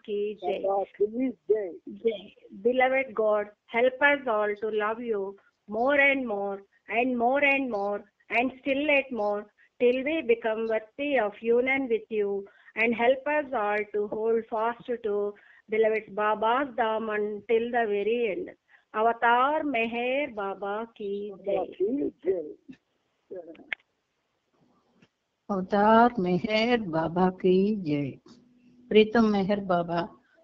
ki jai. Jai. Beloved God, help us all to love you more and more and more and more and still yet more till we become worthy of union with you, and help us all to hold fast to beloved Baba's Dham until the very end. Avatar Meher Baba ki jai. Avatar Meher బాబాకి జై. ప్రీతం మెహర్ బాబా,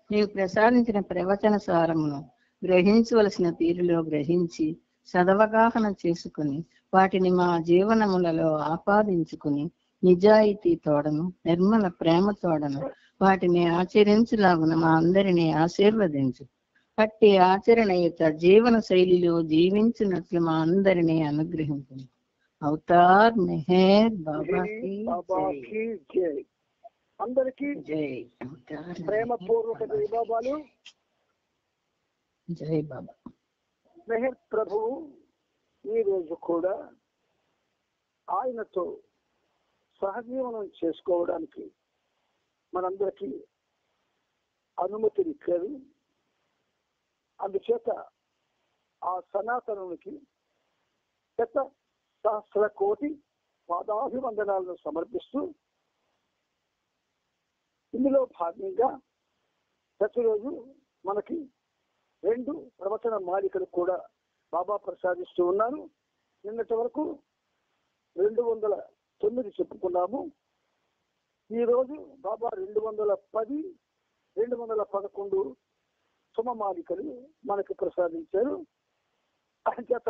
నీవు ప్రసాదించిన ప్రవచన సారమును గ్రహించవలసిన తీరులో గ్రహించి సదవగాహన చేసుకుని వాటిని మా జీవనములలో ఆపాదించుకుని నిజాయితీ తోడను నిర్మల ప్రేమ తోడను వాటిని ఆచరించులాగున మా అందరినీ ఆశీర్వదించు. అట్టి ఆచరణయుత జీవన శైలిలో జీవించినట్లు మా అందరినీ అనుగ్రహించు. అవతార్ మెహర్ బాబాకి జై. అందరికీ జై. ప్రేమపూర్వక జయబాబాలు. జై బాబా. మెహర్ ప్రభువు ఈ రోజు కూడా ఆయనతో సహజీవనం చేసుకోవడానికి మనందరికీ అనుమతినిచ్చారు. అందుచేత ఆ సనాతనునికి గత సహస్ర కోటి పాదాభివందనాలను సమర్పిస్తూ ఇందులో భాగంగా ప్రతిరోజు మనకి 2 ప్రవచన మాలికలు కూడా బాబా ప్రసాదిస్తూ ఉన్నారు. నిన్నటి వరకు 209 చెప్పుకున్నాము. ఈరోజు బాబా 210, 211 సుమమాలికలు మనకు ప్రసాదించారు. అంచేత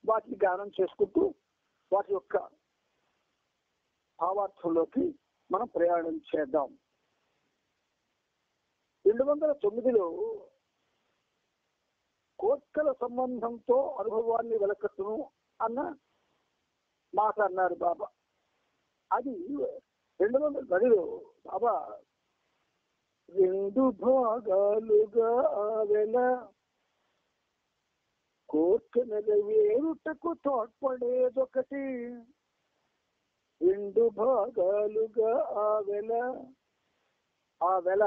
వాటిని గానం చేసుకుంటూ వాటి యొక్క భావార్థంలోకి మనం ప్రయాణం చేద్దాం. 209లో కోర్కెల సంబంధంతో అనుభవాన్ని వెలకట్టును అన్న మాట అన్నారు బాబా. అది 210లో బాబా 2 భాగాలుగా ఆవెల కోర్కె నెరవేరుటకు తోడ్పడేదొకటి. 2 భాగాలుగా ఆవెల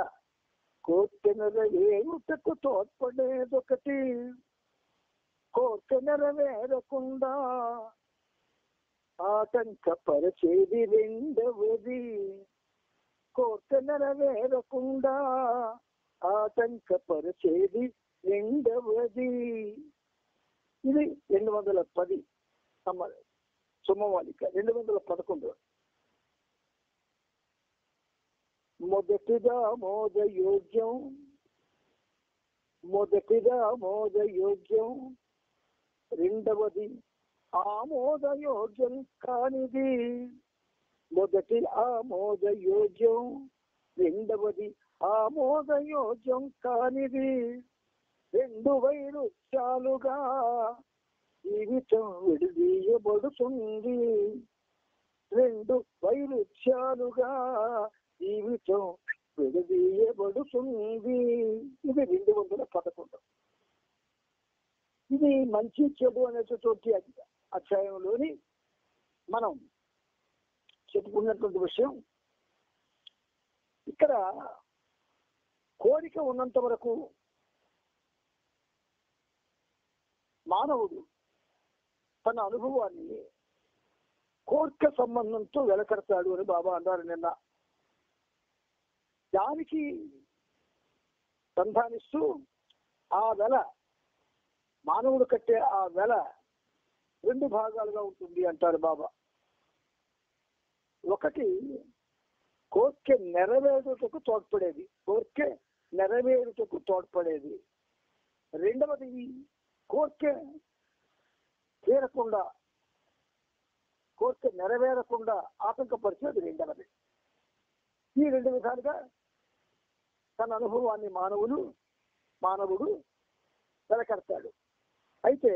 కోర్కె నెరవేరుటకు తోడ్పడేదొకటి. కోర్కె నెరవేరకుండా ఆటంకపరిచేది రెండవది. కోర్కె నెరవేరకుండా ఆటంకపరిచేది రెండవది. ఇది 210 సుమమాలిక. 211 మొదటిగా మోదయోగ్యం, రెండవది ఆమోదయోగ్యం కానిది. మొదటి ఆమోదయోగ్యం, రెండవది ఆమోదయోగ్యం కానిది. 2 వైరుధ్యాలుగా జీవితం విడదీయబడుతుంది. 2 వైరుధ్యాలుగా జీవితం విడదీయబడుతుంది. ఇది 211. ఇది మంచి చెడు అనేటటువంటి అధ్యాయంలోని మనం చెప్పుకున్నటువంటి విషయం. ఇక్కడ కోరిక ఉన్నంత వరకు మానవుడు తన అనుభవాన్ని కోరిక సంబంధంతో వెలకడతాడు అని బాబా అన్నారు నిన్న. దానికి సంధానిస్తూ ఆ వెల, మానవుడు కట్టే ఆ వెల 2 భాగాలుగా ఉంటుంది అంటారు బాబా. ఒకటి కోరిక నెరవేరుటకు తోడ్పడేది. రెండవది కోరిక నెరవేరకుండా ఆటంకపరిచేది రెండవది. ఈ 2 విధాలుగా తన అనుభవాన్ని మానవుడు వెలకడతాడు. అయితే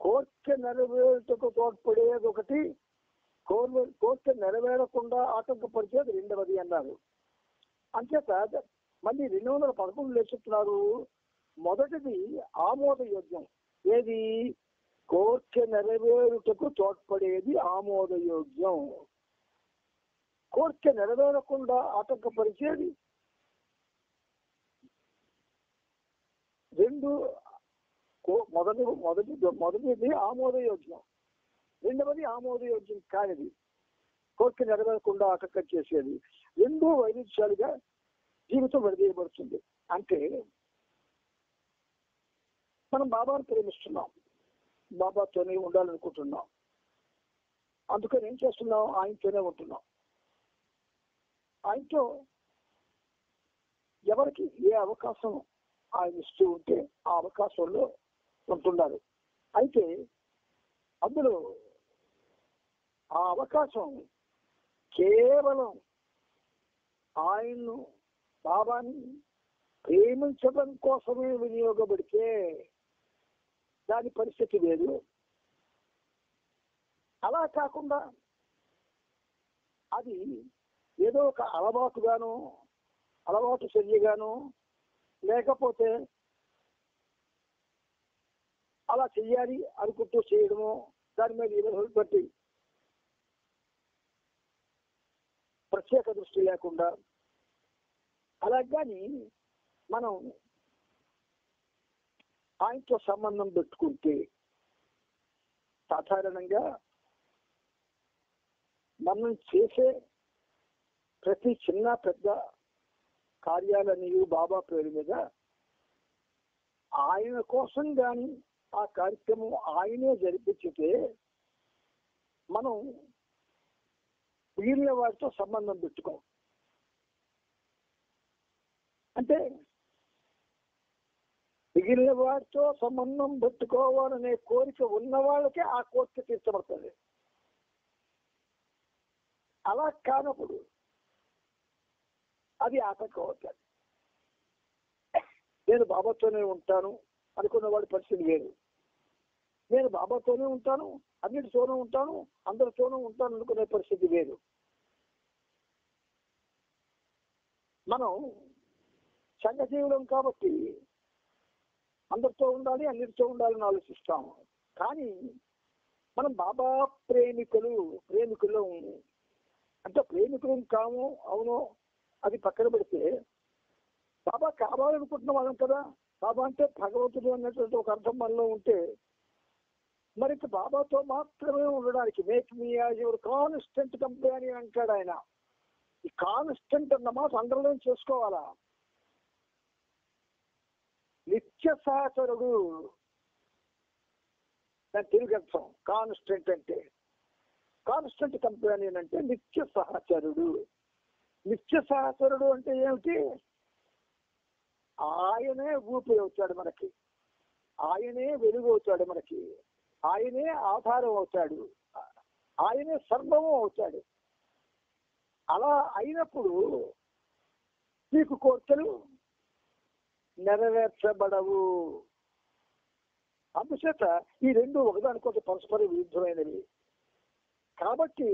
కోరిక నెరవేరుటకు తోడ్పడేది ఒకటి, కోరిక నెరవేరకుండా ఆటంకపరిచేది రెండవది అన్నారు. అంచేత మళ్ళీ 211 చెప్తున్నారు. మొదటిది ఆమోదయోగ్యం. ఏది? కోరిక నెరవేరుటకు తోడ్పడేది ఆమోదయోగ్యం. కోరిక నెరవేరకుండా ఆటంకపరిచేది రెండు. మొదటిది ఆమోదయోగ్యం, రెండవది ఆమోదయోగ్యం కానిది. కోరిక నెరవేరకుండా ఆటంకం చేసేది. రెండు వైరుధ్యాలుగా జీవితం విడదీయబడుతుంది. అంటే మనం బాబాను ప్రేమిస్తున్నాం, బాబాతోనే ఉండాలనుకుంటున్నాం, అందుకని ఏం చేస్తున్నాం? ఆయనతోనే ఉంటున్నాం. ఆయనతో ఎవరికి ఏ అవకాశం ఆయన ఇస్తూ ఉంటే ఆ అవకాశంలో ఉంటున్నారు. అయితే అందులో ఆ అవకాశం కేవలం ఆయన్ను, బాబాని ప్రేమించడం కోసమే వినియోగపడితే దాని పరిస్థితి లేదు. అలా కాకుండా అది ఏదో ఒక అలవాటు చర్యగాను, లేకపోతే అలా చెయ్యాలి అనుకుంటూ చేయడము, దాని మీద బట్టి ప్రత్యేక దృష్టి లేకుండా, అలాగని మనం ఆయనతో సంబంధం పెట్టుకుంటే సాధారణంగా మనం చేసే ప్రతి చిన్న పెద్ద కార్యాలన్నీ బాబా పేరు మీద ఆయన కోసం కానీ ఆ కార్యక్రమం ఆయనే జరిపించితే మనం మిగిలిన వారితో సంబంధం పెట్టుకోం. అంటే మిగిలిన వారితో సంబంధం పెట్టుకోవాలనే కోరిక ఉన్న వాళ్ళకే ఆ కోరిక తీర్చబడుతుంది. అలా కానప్పుడు అది ఆటంకం అవుతుంది. నేను బాబాతోనే ఉంటాను అనుకున్న వాడి పరిస్థితి వేరు. నేను బాబాతోనే ఉంటాను, అన్నిటితోనూ ఉంటాను, అందరితోనూ ఉంటాను అనుకునే పరిస్థితి వేరు. మనం సంఘజీవులం కాబట్టి అందరితో ఉండాలి, అన్నిటితో ఉండాలని ఆలోచిస్తాము. కానీ మనం బాబా ప్రేమికులు అంటే ప్రేమికులం కాము, అవును, అది పక్కన పెడితే బాబా కావాలనుకుంటున్న వాళ్ళం కదా. బాబా అంటే భగవంతుడు అన్నటువంటి ఒక అర్థం మనలో ఉంటే మరి బాబాతో మాత్రమే ఉండడానికి make me as your constant company అంటాడు ఆయన. ఈ కాన్స్టెంట్ అన్న మాట అందరిలో చేసుకోవాలా. నిత్య సహచరుడు దాని తెలుగు అర్థం. కాన్స్టెంట్ అంటే కాన్స్టెంట్ కంపెనీ అంటే నిత్య సహచరుడు. నిత్య సహచరుడు అంటే ఏమిటి? ఆయనే ఊపిరి అవుతాడు మనకి, ఆయనే వెలుగు అవుతాడు మనకి, ఆయనే ఆధారం అవుతాడు, ఆయనే సర్వము అవుతాడు. అలా అయినప్పుడు నీకు కోరికలు నెరవేర్చబడవు. అందుచేత ఈ రెండు ఒకదానికొక పరస్పర విరుద్ధమైనవి. కాబట్టి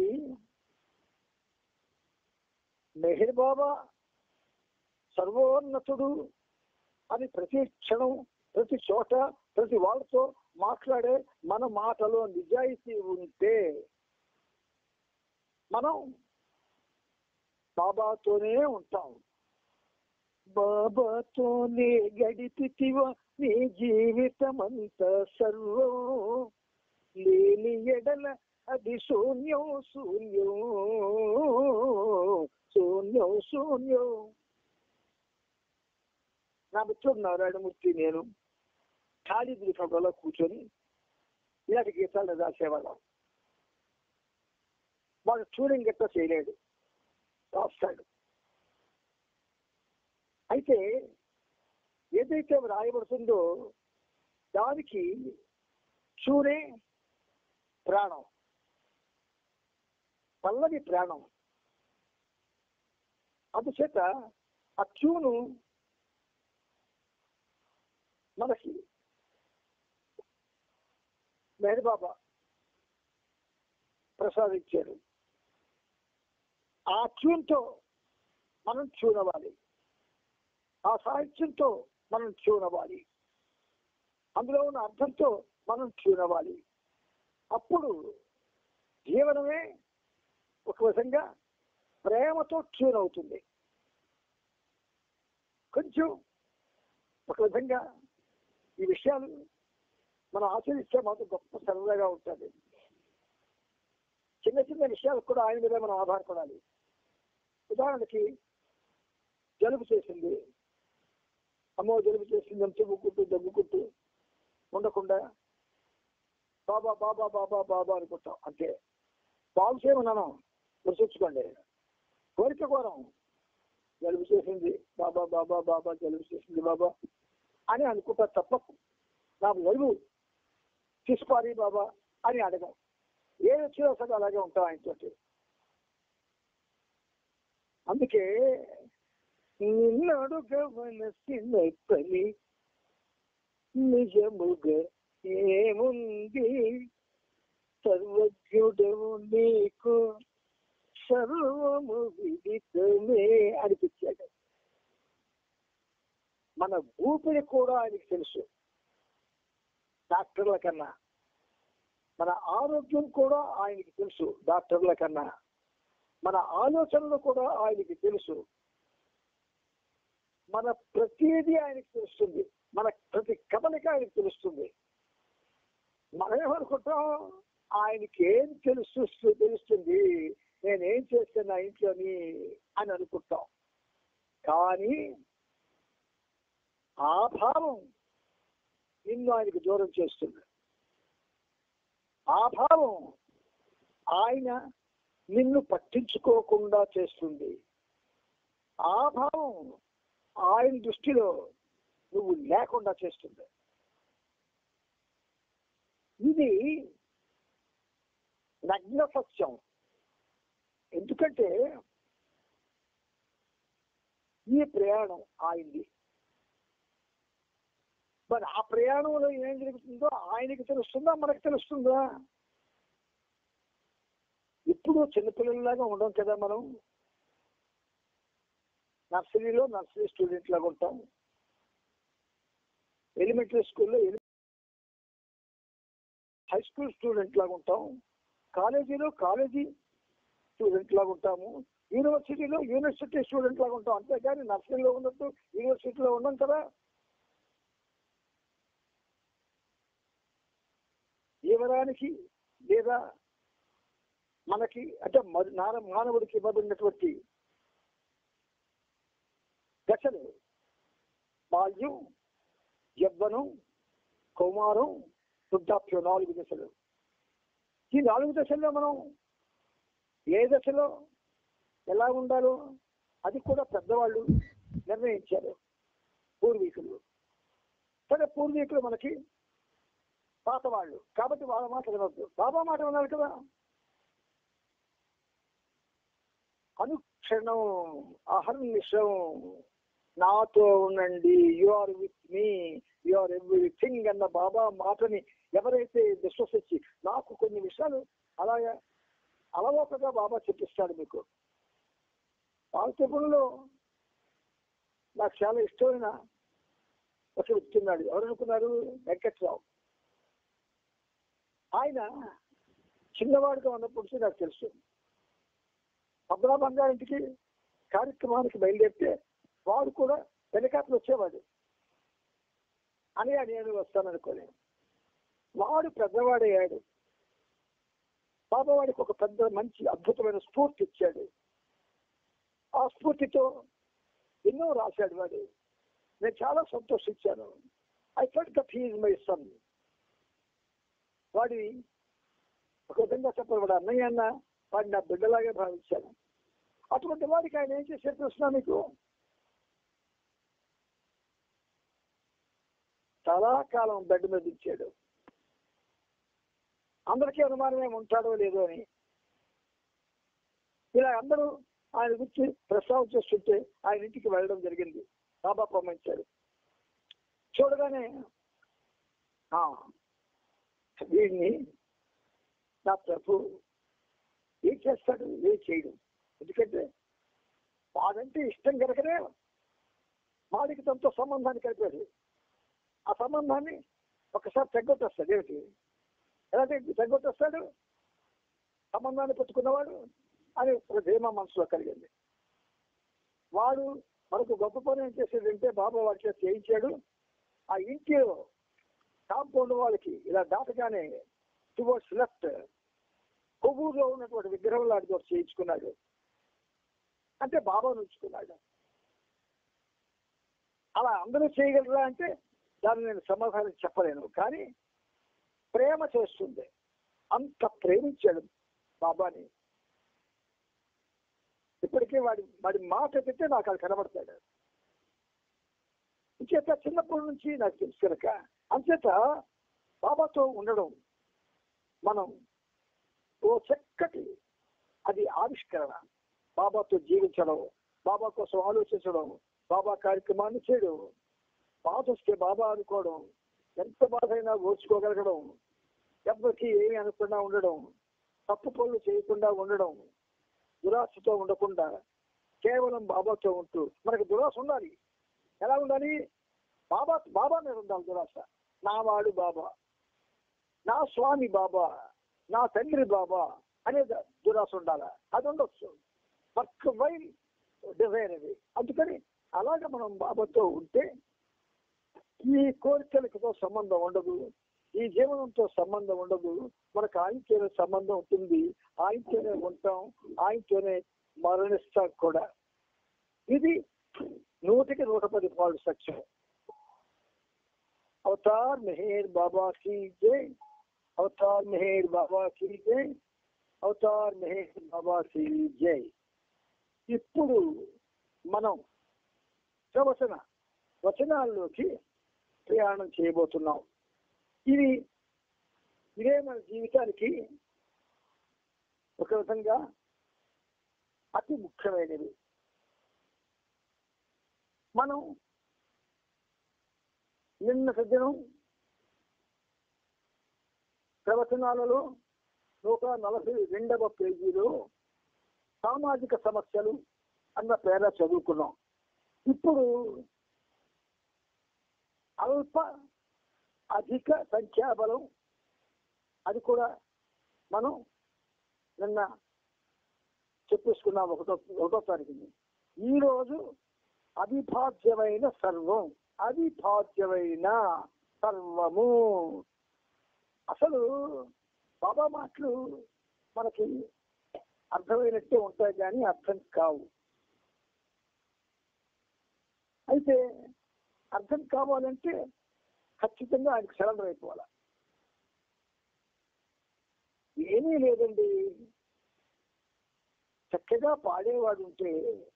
మెహర్ బాబా సర్వోన్నతుడు అని ప్రతి క్షణం, ప్రతి చోట, ప్రతి వాళ్ళతో మాట్లాడే మన మాటలో నిజాయితీ ఉంటే మనం బాబాతోనే ఉంటాం. బాబాతోనే గడిపితివా నీ జీవితమంతా సర్వం, లేని ఎడల అది శూన్యం శూన్యం శూన్యం శూన్యం. నా మిత్రుడు నారాయణమూర్తి నేను ఖాళీ ద్వీపంలో కూర్చొని ఇలాంటి గీతాలు రాసేవాళ్ళం. వాడు ట్యూనింగ్ గట్ట చేయలేడు, రాస్తాడు. అయితే ఏదైతే రాయబడుతుందో దానికి చూనే ప్రాణం, పల్లవి ప్రాణం. అందుచేత ఆ ట్యూను మనకి మెహర్ బాబా ప్రసాదించారు. ఆ ట్యూన్తో మనం ట్యూన్ అవ్వాలి, ఆ సాహిత్యంతో మనం ట్యూన్ అవ్వాలి, అందులో ఉన్న అర్థంతో మనం ట్యూన్ అవ్వాలి. అప్పుడు జీవనమే ఒక విధంగా ప్రేమతో ట్యూన్ అవుతుంది. కొంచెం ఒక విధంగా ఈ విషయాలు మనం ఆచరిస్తే మాత్రం గొప్ప సరదాగా ఉంటుంది. చిన్న చిన్న విషయాలకు కూడా ఆయన మీద మనం ఆధారపడాలి. ఉదాహరణకి జలుబు చేసింది, అమ్మో జలుబు చేసింది అని చెప్పుకుంటూ దగ్గుకుంటూ ఉండకుండా బాబా బాబా బాబా బాబా అనుకుంటాం. అంటే బాగు చేయమన్నాను, గుర్తుంచుకోండి. కోరిక కోరం, జలుబు చేసింది బాబా బాబా బాబా, జలుబు చేసింది బాబా అని అనుకుంటా తప్ప నాకు జలుబు తీసుకోవాలి బాబా అని అడగం. ఏది వచ్చినా సరే అలాగే ఉంటాం ఆయనతోటి. అందుకే నిన్నడుగవలసినప్పని నిజముగా ఏముంది, సర్వజ్ఞుడవు నీకు సర్వము విదితమే అనిపించాడు. మన ఊపిరి కూడా ఆయనకి తెలుసు డాక్టర్ల కన్నా, మన ఆరోగ్యం కూడా ఆయనకి తెలుసు డాక్టర్ల కన్నా, మన ఆలోచనలు కూడా ఆయనకి తెలుసు, మన ప్రతిదీ ఆయనకి తెలుస్తుంది, మన ప్రతి కదలిక ఆయనకి తెలుస్తుంది. మనం ఏమనుకుంటాం, ఆయనకి ఏం తెలుస్తుంది, నేనేం చేస్తున్నా ఇంట్లోని అని అనుకుంటాం. కానీ ఆ భావం నిన్ను ఆయనకు దూరం చేస్తుంది. ఆ భావం ఆయన నిన్ను పట్టించుకోకుండా చేస్తుంది. ఆ భావం ఆయన దృష్టిలో నువ్వు లేకుండా చేస్తుంది. ఇది నగ్న సత్యం. ఎందుకంటే ఈ ప్రయాణం ఆయనది. మరి ఆ ప్రయాణంలో ఏం జరుగుతుందో ఆయనకి తెలుస్తుందా, మనకు తెలుస్తుందా? ఇప్పుడు చిన్నపిల్లలాగా ఉండం కదా మనం. నర్సరీలో నర్సరీ స్టూడెంట్ లాగా ఉంటాం, ఎలిమెంటరీ స్కూల్లో హై స్కూల్ స్టూడెంట్ లాగా ఉంటాం, కాలేజీలో కాలేజీ స్టూడెంట్ లాగా ఉంటాము, యూనివర్సిటీలో యూనివర్సిటీ స్టూడెంట్ లాగా ఉంటాం. అంతేగాని నర్సరీలో ఉన్నట్టు యూనివర్సిటీలో ఉన్నాం కదా. జీవనానికి లేదా మనకి అంటే మానవుడికి ఇవ్వబడినటువంటి దశలు బాల్యం, యవ్వనం, కౌమారం, వృద్ధాప్యం, 4 దశలు. ఈ 4 దశల్లో మనం ఏ దశలో ఎలా ఉండాలో అది కూడా పెద్దవాళ్ళు నిర్ణయించారు, పూర్వీకులు. సరే, పూర్వీకులు మనకి పాత వాళ్ళు కాబట్టి వాళ్ళ మాట వినొద్దు, బాబా మాట వినాలి కదా. అనుక్షణం అహర్నిశం నాతో ఉండండి, you are with me, you are everything అన్న బాబా మాటని ఎవరైతే విశ్వసించి, నాకు కొన్ని విషయాలు అలాగే అలవోకగా బాబా చెప్పిస్తాడు మీకు. పాల్తెపుల్లో నాకు చాలా ఇష్టమైన ఒక వ్యక్తి ఉన్నాడు. ఎవరనుకున్నారు? వెంకట్రావు. ఆయన చిన్నవాడిగా ఉన్నప్పుడు నాకు తెలుసు. పద్మనాభం గారింటికి కార్యక్రమానికి బయలుదేరితే వాడు కూడా వెనకాతలు వచ్చేవాడు. అని నేను వస్తాననుకోలేను. వాడు పెద్దవాడయ్యాడు. బాబా వాడికి ఒక పెద్ద మంచి అద్భుతమైన స్ఫూర్తి ఇచ్చాడు. ఆ స్ఫూర్తితో ఎన్నో రాశాడు వాడు. నేను చాలా సంతోషించాను. I felt that he is my son. వాడి ఒక విధంగా చెప్పాలి, వాడు అన్నయ్య అన్న వాడిని నా బిడ్డలాగే భావించాను. అటువంటి వాడికి ఆయన ఏం చేసే ప్రశ్న మీకు చాలా కాలం బెడ్ మీద ఇచ్చాడు. అందరికీ అనుమానమే ఉంటాడో లేదో అని. ఇలా అందరూ ఆయన గురించి ప్రస్తావన చేస్తుంటే ఆయన ఇంటికి వెళ్ళడం జరిగింది. బాబా పంపించాడు. చూడగానే వీడిని నా ప్రభు ఏం చేస్తాడు, ఏం చేయడు. ఎందుకంటే వాడంటే ఇష్టం కనుకనే వాడికి తనతో సంబంధాన్ని కలిపాడు. ఆ సంబంధాన్ని ఒకసారి తగ్గొట్టేస్తాడు. ఏమిటి ఎలా తగ్గొట్టేస్తాడు? సంబంధాన్ని పెట్టుకున్నవాడు అని ఒక ధీమా మనసులో కలిగింది. వాడు మనకు గొప్ప పని ఏం చేసేదంటే బాబా వాటిలో చేయించాడు. ఆ ఇంటిలో కాంపౌండ్ వాళ్ళకి ఇలా దాటగానే టువర్డ్స్ లెఫ్ట్ కొవ్వూరులో ఉన్నటువంటి విగ్రహం లాంటిది ఒకటి చేయించుకున్నాడు. అంటే బాబా ఉంచుకున్నాడు. అలా అందరూ చేయగలరా అంటే దాన్ని నేను సమాధానం చెప్పలేను. కానీ ప్రేమ చేస్తుంది. అంత ప్రేమించాడు బాబాని. ఇప్పటికే వాడి మాట ఎత్తితే నాకు అది కనబడతాడు. అంచేత చిన్నప్పటి నుంచి నాకు తెలుసు కనుక అంచేత బాబాతో ఉండడం మనం ఓ చక్కటి అది ఆవిష్కరణ. బాబాతో జీవించడం, బాబా కోసం ఆలోచించడం, బాబా కార్యక్రమాన్ని చేయడం, బాధ వస్తే బాబా అనుకోవడం, ఎంత బాధ అయినా ఓర్చుకోగలగడం, ఎవరికి ఏమి అనకుండా ఉండడం, తప్పు పనులు చేయకుండా ఉండడం, దురాశతో ఉండకుండా కేవలం బాబాతో ఉంటూ. మనకి దురాశ ఉండాలి. ఎలా ఉండాలి? బాబా మీద ఉండాలి దురాశ. నా వాడు బాబా, నా స్వామి బాబా, నా తండ్రి బాబా అనే దురాశ ఉండాలి. అది ఉండొచ్చు. వర్క్ వైల్ డిజైర్ అది. అందుకని అలాగే మనం బాబాతో ఉంటే ఈ కోరికలతో సంబంధం ఉండదు, ఈ జీవనంతో సంబంధం ఉండదు. మనకు ఆయనతోనే సంబంధం ఉంటుంది. ఆయనతోనే ఉంటాం, ఆయనతోనే మరణిస్తాం కూడా. ఇది 100కి 110 సత్యం. అవతార్ మెహర్ బాబా की जय, అవతార్ మెహర్ బాబా की जय, అవతార్ మెహర్ బాబా की जय. ఇప్పుడు మనం వచనాల్లోకి ప్రయాణం చేయబోతున్నాం. ఇదే మన జీవితానికి ఒక విధంగా అతి ముఖ్యమైనవి. మనం నిన్నటి దినం ప్రవచనాలలో 142వ పేజీలో సామాజిక సమస్యలు అన్న పేర చదువుకున్నాం. ఇప్పుడు అల్ప అధిక సంఖ్యాబలం, అది కూడా మనం నిన్న చెప్పేసుకున్నాం 1వ తారీఖుని. ఈరోజు అవిభాజ్యమైన సర్వం, అవిభాజ్యమైన సర్వము. అసలు బాబా మాటలు మనకి అర్థమైనట్టే ఉంటాయి కానీ అర్థం కావు. అయితే అర్థం కావాలంటే ఖచ్చితంగా ఆయనకు సరెండర్ అయిపోవాలి. ఏమీ లేదండి, చక్కగా పాడేవాడు ఉంటే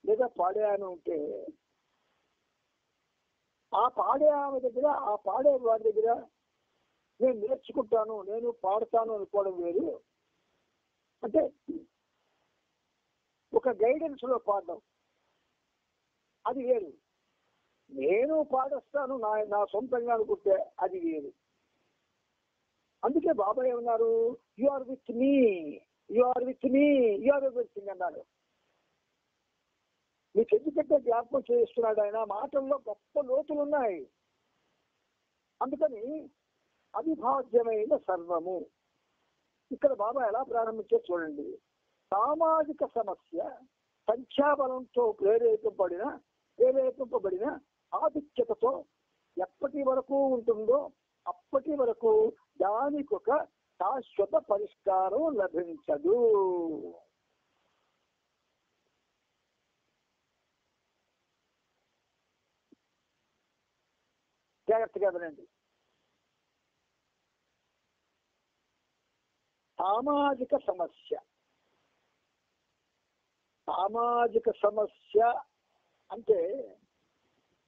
లేదా పాడే ఆమె ఉంటే ఆ పాడే ఆమె దగ్గర, ఆ పాడేవాడి దగ్గర నేను నేర్చుకుంటాను, నేను పాడతాను అనుకోవడం వేరు. అంటే ఒక గైడెన్స్ లో పాడడం అది వేరు. నేను పాడేస్తాను నా సొంతంగా అనుకుంటే అది వేరు. అందుకే బాబాయ్ ఏమన్నారు? You are with me, you are with me, you are everything అన్నారు. మీకు ఎందుకంటే జ్ఞాపకం చేస్తున్నాడు ఆయన. మాటల్లో గొప్ప లోతులు ఉన్నాయి. అందుకని అవిభాజ్యమైన సర్వము. ఇక్కడ బాబా ఎలా ప్రారంభించే చూడండి. సామాజిక సమస్య సంఖ్యాబలంతో ప్రేరేపింపబడిన ఆధిక్యతతో ఎప్పటి వరకు ఉంటుందో అప్పటి వరకు దానికొక శాశ్వత పరిష్కారం లభించదు. జాగ్రత్తగా వినండి. సామాజిక సమస్య అంటే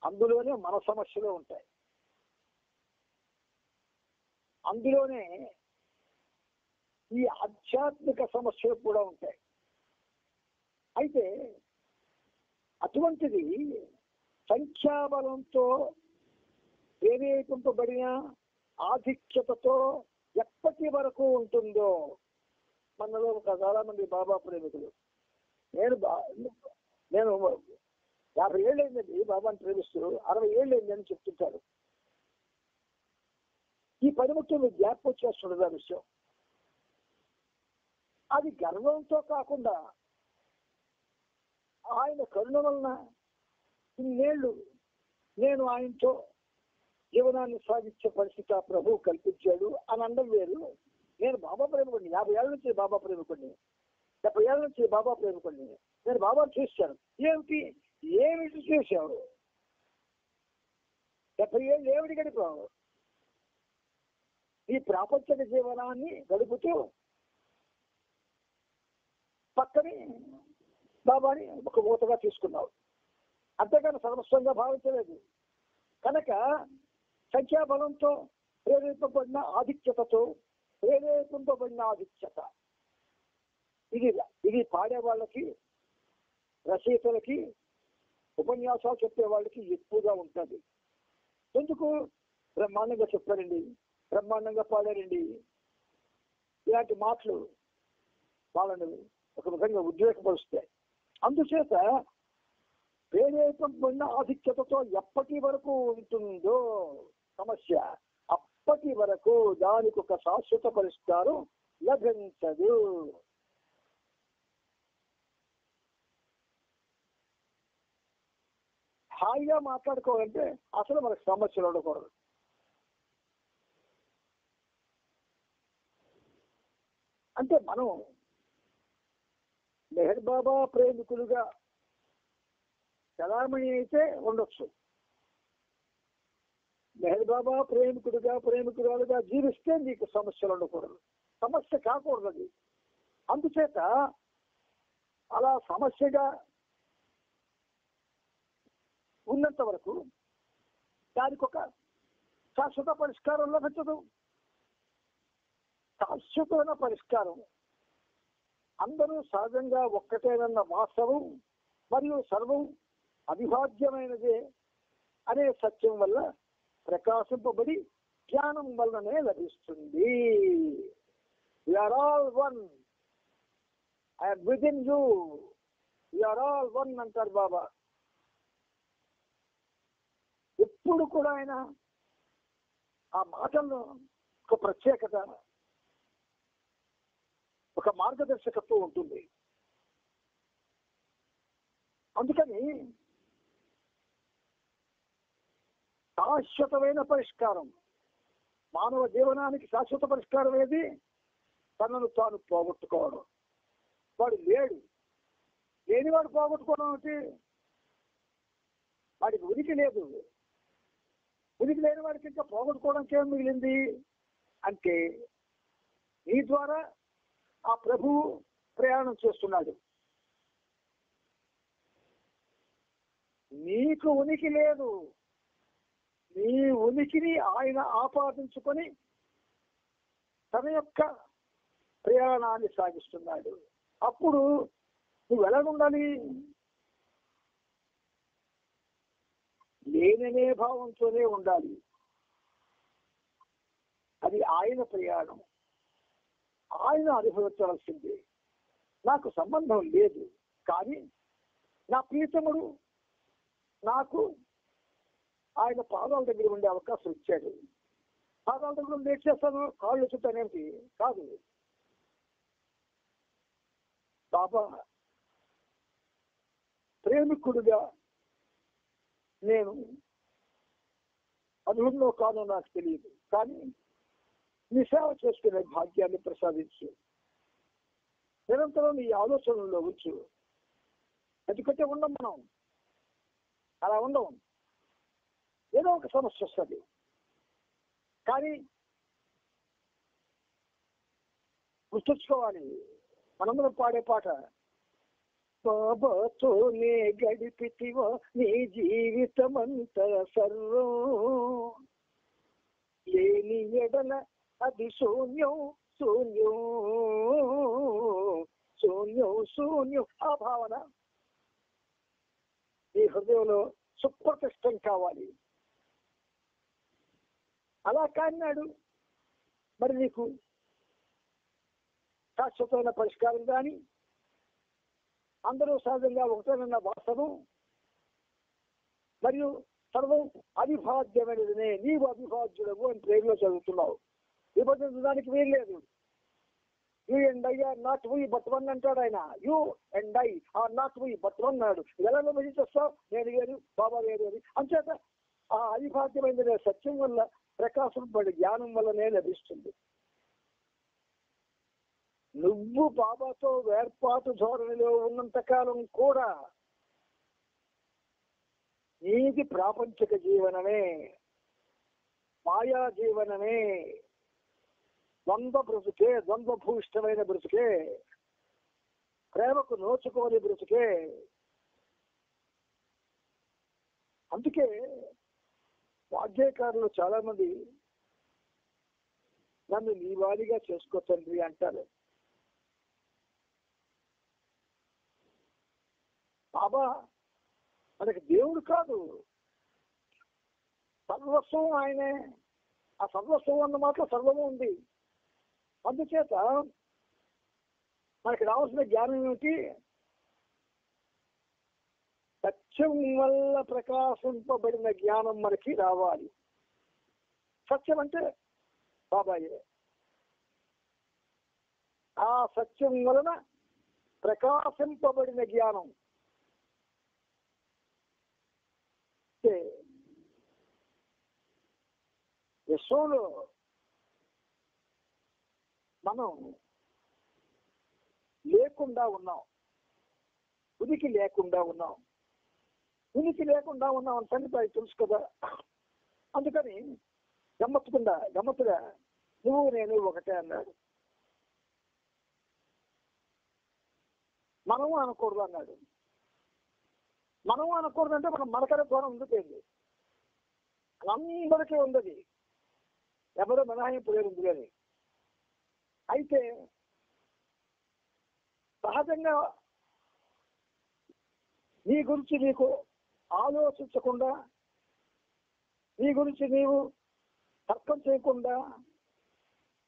అందులోనే మన సమస్యలు ఉంటాయి, అందులోనే ఈ ఆధ్యాత్మిక సమస్యలు కూడా ఉంటాయి. అయితే అటువంటిది సంఖ్యాబలంతో ప్రేరేపింపబడిన ఆధిక్యతతో ఎప్పటి వరకు ఉంటుందో. మనలో చాలా మంది బాబా ప్రేమికులు, నేను 50 ఏళ్ళు అయిందండి బాబాని ప్రేమిస్తూ, 60 ఏళ్ళు అయింది అని చెప్తుంటారు. ఈ పనిముఖ్యం జ్ఞాపకం చేస్తుండదు ఆ విషయం. అది గర్వంతో కాకుండా ఆయన కరుణ వలన ఇన్నేళ్లు నేను ఆయనతో జీవనాన్ని సాగించే పరిస్థితి ఆ ప్రభు కల్పించాడు అని అనడం వేరు. నేను బాబా ప్రేమికుడిని, 50 ఏళ్ళ నుంచి బాబా ప్రేమికుడిని, 70 ఏళ్ళ నుంచి బాబా ప్రేమికుడిని. నేను బాబా చూశాను. ఏమిటి చూశావు? 70 ఏళ్ళు ఏమిటి గడిపావు? ఈ ప్రాపంచిక జీవనాన్ని గడుపుతూ పక్కని బాబాని ఒక మూతగా తీసుకున్నావు, అంతేగాని సర్వస్వంగా భావించలేదు. కనుక సంఖ్యాబలంతో ప్రేరేపింపబడిన ఆధిక్యతతో ప్రేరేపింపబడిన ఆధిక్యత ఇది పాడే వాళ్ళకి, రచయితలకి, ఉపన్యాసాలు చెప్పే వాళ్ళకి ఎక్కువగా ఉంటుంది. ఎందుకు? బ్రహ్మాండంగా చెప్పారండి, బ్రహ్మాండంగా పాడారండి. ఇలాంటి మాటలు వాళ్ళని ఒక విధంగా ఉద్రేకపరుస్తాయి. అందుచేత ప్రేరేపింపబడిన ఆధిక్యతతో ఎప్పటి వరకు ఉంటుందో సమస్య, అప్పటి వరకు దానికి ఒక శాశ్వత పరిష్కారం లభించదు. హాయిగా మాట్లాడుకోవాలంటే అసలు మనకు సమస్యలు ఉండకూడదు. అంటే మనం మెహర్ బాబా ప్రేమికులుగా చలామణి అయితే ఉండొచ్చు, మెహర్ బాబా ప్రేమికురాలుగా జీవిస్తే నీకు సమస్యలు ఉండకూడదు, సమస్య కాకూడదు అది. అందుచేత అలా సమస్యగా ఉన్నంత వరకు దానికి ఒక శాశ్వత పరిష్కారం లభించదు. శాశ్వతమైన పరిష్కారం అందరూ సహజంగా ఒక్కటేనన్న వాస్తవం మరియు సర్వం అవిభాజ్యమైనదే అనే సత్యం వల్ల ప్రకాశింపబడి జ్ఞానం వల్లనే లభిస్తుంది. We are all one. I am within you. We are all one అంటారు బాబా. ఎప్పుడు కూడా ఆయన ఆ మాటల్లో ఒక ప్రత్యేకత, ఒక మార్గదర్శకత్వం ఉంటుంది. అందుకని శాశ్వతమైన పరిష్కారం, మానవ జీవనానికి శాశ్వత పరిష్కారం ఏది? తనను తాను పోగొట్టుకోవడం. వాడు లేనివాడు పోగొట్టుకోవడం అంటే వాడికి ఉనికి లేదు. ఉనికి లేని వాడికి ఇంకా పోగొట్టుకోవడానికి ఏం మిగిలింది అంటే నీ ద్వారా ఆ ప్రభువు ప్రయాణం చేస్తున్నాడు. నీకు ఉనికి లేదు, నీ ఉనికిని ఆయన ఆపాదించుకొని తన యొక్క ప్రయాణాన్ని సాగిస్తున్నాడు. అప్పుడు నువ్వు ఎలా ఉండాలి? లేననే భావంతోనే ఉండాలి. అది ఆయన ప్రయాణం, ఆయన అనుభవించవలసింది. నాకు సంబంధం లేదు, కానీ నా ప్రీతముడు నాకు ఆయన పాదాల దగ్గర ఉండే అవకాశం ఇచ్చాడు. పాదాల దగ్గర లేట్ చేస్తాను, కాళ్ళు చుట్టానేమిటి కాదు. బాబా ప్రేమికుడుగా నేను అనుభవంలో కాను, నాకు తెలియదు, కానీ నీ సేవ చేసుకునే భాగ్యాన్ని ప్రసాదించు. నిరంతరం నీ ఆలోచనల్లో ఉంచు. ఎందుకంటే ఉండం, మనం అలా ఉండం. ఏదో ఒక సమస్య వస్తుంది, కానీ గుర్తుంచుకోవాలి. మనందరం పాడే పాట, బాబాతోనే గడిపితివా నీ జీవితమంతా సర్వం, లేని ఎడల అది శూన్యం శూన్యం శూన్యం శూన్యం. ఆ భావన ఈ హృదయంలో సుప్రతిష్టం కావాలి. అలా కాన్నాడు మరి నీకు శాశ్వతమైన పరిష్కారం కానీ అందరూ సహజంగా ఒకటేనన్న వాస్తవం మరియు సర్వం అవిభాజ్యమైనదినే, నీవు అవిభాజ్యుడవు అని ప్రేమలో చదువుతున్నావు. విభజించడానికి వీల్లేదు. You and I are not we but one అంటాడు ఆయన. You and I are not we but one అన్నాడు. ఎలా విభజించేస్తావు? నేను వేరు, బాబా వేరు అని. అంచేత ఆ అవిభాగ్యమైన సత్యం వల్ల ప్రకాశం పడి జ్ఞానం వల్లనే లభిస్తుంది. నువ్వు బాబాతో వేర్పాటు ధోరణిలో ఉన్నంత కాలం కూడా నీది ప్రాపంచిక జీవనమే, మాయా జీవనమే, ద్వంద్వ బ్రతుకే, ద్వంద్వభూయిష్టమైన బ్రతుకే, ప్రేమకు నోచుకోని బ్రతుకే. అందుకే వాద్యకారులు చాలా మంది నన్ను నీ వారిగా చేసుకో తండ్రి అంటారు. బాబా మనకి దేవుడు కాదు, సర్వస్వం ఆయనే. ఆ సర్వస్వం అన్న మాటలో సర్వము ఉంది. అందుచేత మనకి రావాల్సిన జ్ఞానం ఏమిటి? సత్యం వల్ల ప్రకాశింపబడిన జ్ఞానం మనకి రావాలి. సత్యం అంటే బాబాయే. ఆ సత్యం వలన ప్రకాశింపబడిన జ్ఞానం విశ్వంలో మనం లేకుండా ఉన్నాం, ఉనికి లేకుండా ఉన్నాం. ఉనికి లేకుండా ఉన్నాం అని సంగతి తెలుసు కదా. అందుకని గమ్మత్తుగా నువ్వు నేను ఒకటే అన్నాడు. మనము అనకూడదు అన్నాడు. మనము అనకూడదంటే మనం మనకనే దూరం ఉండిపోయింది. అందరికీ ఉంది, ఎవరో మినహాయింపు లేదు ఉంది. కానీ అయితే సహజంగా నీ గురించి నీకు ఆలోచించకుండా, నీ గురించి నీవు తర్కం చేయకుండా,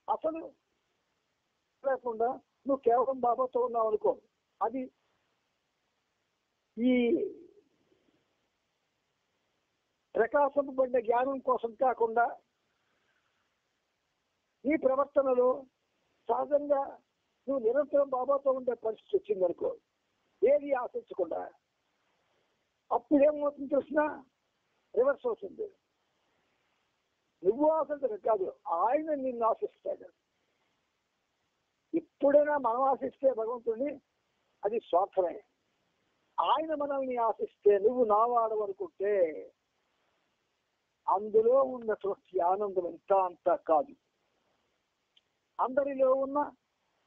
అసలు లేకుండా నువ్వు కేవలం బాబాతో ఉన్నావు అనుకో, అది ఈ ప్రకాశింపబడిన జ్ఞానం కోసం కాకుండా నీ ప్రవర్తనలో సహజంగా నువ్వు నిరంతరం బాబాతో ఉండే పరిస్థితి వచ్చిందనుకో, ఏది ఆశించకుండా, అప్పుడేమవుతుంది తెలిసిన రివర్స్ అవుతుంది. నువ్వు ఆశించడం కాదు, ఆయన నిన్ను ఆశిస్తాడు. ఎప్పుడైనా మనం ఆశిస్తే భగవంతుడిని అది స్వార్థమే. ఆయన మనల్ని ఆశిస్తే నువ్వు నావాడు అనుకుంటే అందులో ఉన్నటువంటి ఆనందం ఎంత అంతా కాదు. అందరిలో ఉన్న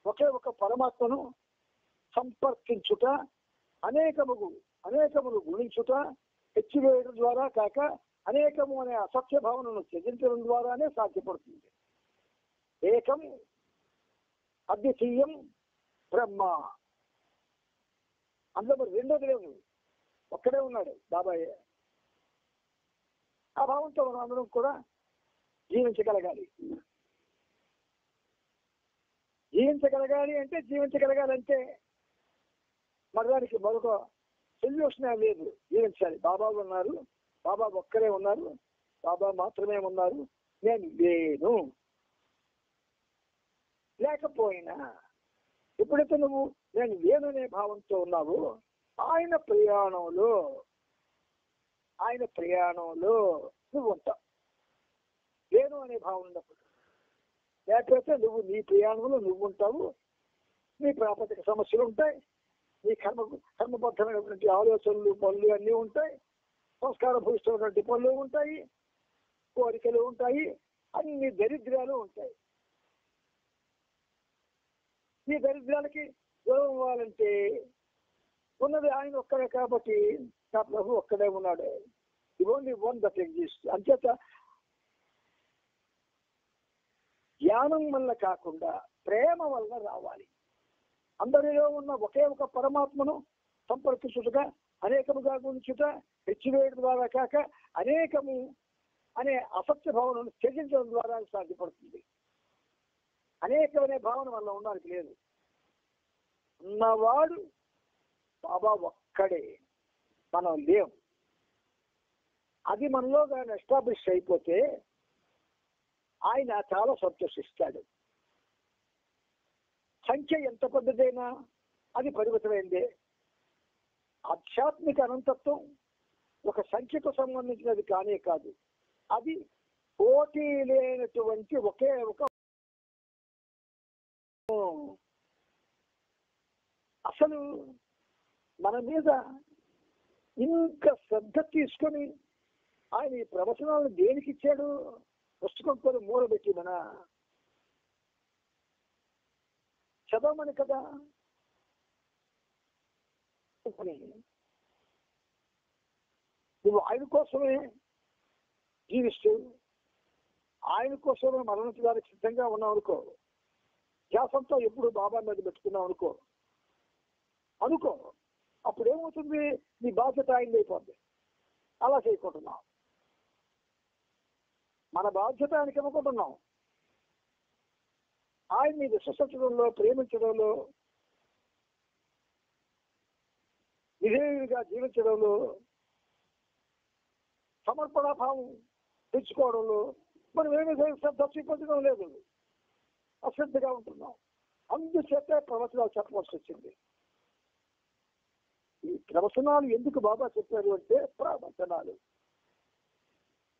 ఒకే ఒక పరమాత్మను సంపర్కించుట, అనేకములు గుణించుట, హెచ్చివేయడం ద్వారా కాక అనేకము అనే అసత్య భావనను త్యజించడం ద్వారానే సాధ్యపడుతుంది. ఏకం అద్వితీయం బ్రహ్మ. అందులో మరి రెండోది లేదు, ఒక్కడే ఉన్నాడు బాబాయ్. ఆ భావంతో మనం అందరం కూడా జీవించగలగాలి. జీవించగలగాలంటే మరి దానికి మరొక సొల్యూషన్ లేదు. జీవించాలి. బాబా ఉన్నారు, బాబా ఒక్కరే ఉన్నారు, బాబా మాత్రమే ఉన్నారు, నేను లేను. లేకపోయినా ఎప్పుడైతే నువ్వు నేను లేననే భావంతో ఉన్నావు, ఆయన ప్రయాణంలో నువ్వు ఉంటావు. లేను అనే భావం ఉన్నప్పుడు. లేకపోతే నువ్వు నీ ప్రయాణంలో నువ్వు ఉంటావు. నీ ప్రాపంచిక సమస్యలు ఉంటాయి, నీ కర్మబద్ధమైనటువంటి ఆలోచనలు, పనులు అన్నీ ఉంటాయి, సంస్కార భూయిష్టమైనటువంటి పనులు ఉంటాయి, కోరికలు ఉంటాయి, అన్ని దరిద్రాలు ఉంటాయి. ఈ దరిద్రాలకి దూరం అవ్వాలంటే ఉన్నది ఆయన ఒక్కడే కాబట్టి నా ప్రభు ఒక్కడే ఉన్నాడు. Only one that exist. అంచేత జ్ఞానం వల్ల కాకుండా ప్రేమ వల్ల రావాలి. అందరిలో ఉన్న ఒకే ఒక పరమాత్మను సంపర్కించుటగా, అనేకముగా గురించుట, హెచ్చివేయడం ద్వారా కాక అనేకము అనే అసత్య భావనను త్యజించడం ద్వారా సాధ్యపడుతుంది. అనేకమనే భావన వల్ల ఉండడానికి లేదు. ఉన్నవాడు బాబా ఒక్కడే, మనం లేం. అది మనలో కానీ ఎస్టాబ్లిష్ అయిపోతే ఆయన చాలా సంతోషిస్తాడు. సంఖ్య ఎంత పెద్దదైనా అది పరిమితమైందే. ఆధ్యాత్మిక అనంతత్వం ఒక సంఖ్యకు సంబంధించినది కానే కాదు, అది పోటీ లేనటువంటి ఒకే ఒక. అసలు మన మీద ఇంత శ్రద్ధ తీసుకొని ఆయన ఈ ప్రవచనాలను దేనికి ఇచ్చాడు? పుస్తకం కొని మూలబెట్టి మన చదవమని కదా. నువ్వు ఆయన కోసమే జీవిస్తూ ఆయన కోసమే మరణించడానికి సిద్ధంగా ఉన్నావు అనుకో, ధ్యాసంతో ఎప్పుడు బాబా మీద పెట్టుకున్నావు అనుకో, అప్పుడు ఏమవుతుంది? నీ బాధ్యత ఆయన అయిపోద్ది. అలా చేయకుంటున్నాం, మన బాధ్యత ఆయనకి ఇవ్వకుంటున్నాం. ఆయన్ని విశ్వసించడంలో, ప్రేమించడంలో, విధేయుడిగా జీవించడంలో, సమర్పణాభావం తెచ్చుకోవడంలో మనం ఏమీ శ్రద్ధ చూపించడం లేదు, అశ్రద్ధగా ఉంటున్నాం. అందుచేత ప్రవచనాలు చెప్పవలసి వచ్చింది. ఈ ప్రవచనాలు ఎందుకు బాబా చెప్పారు అంటే ప్రవచనాలు.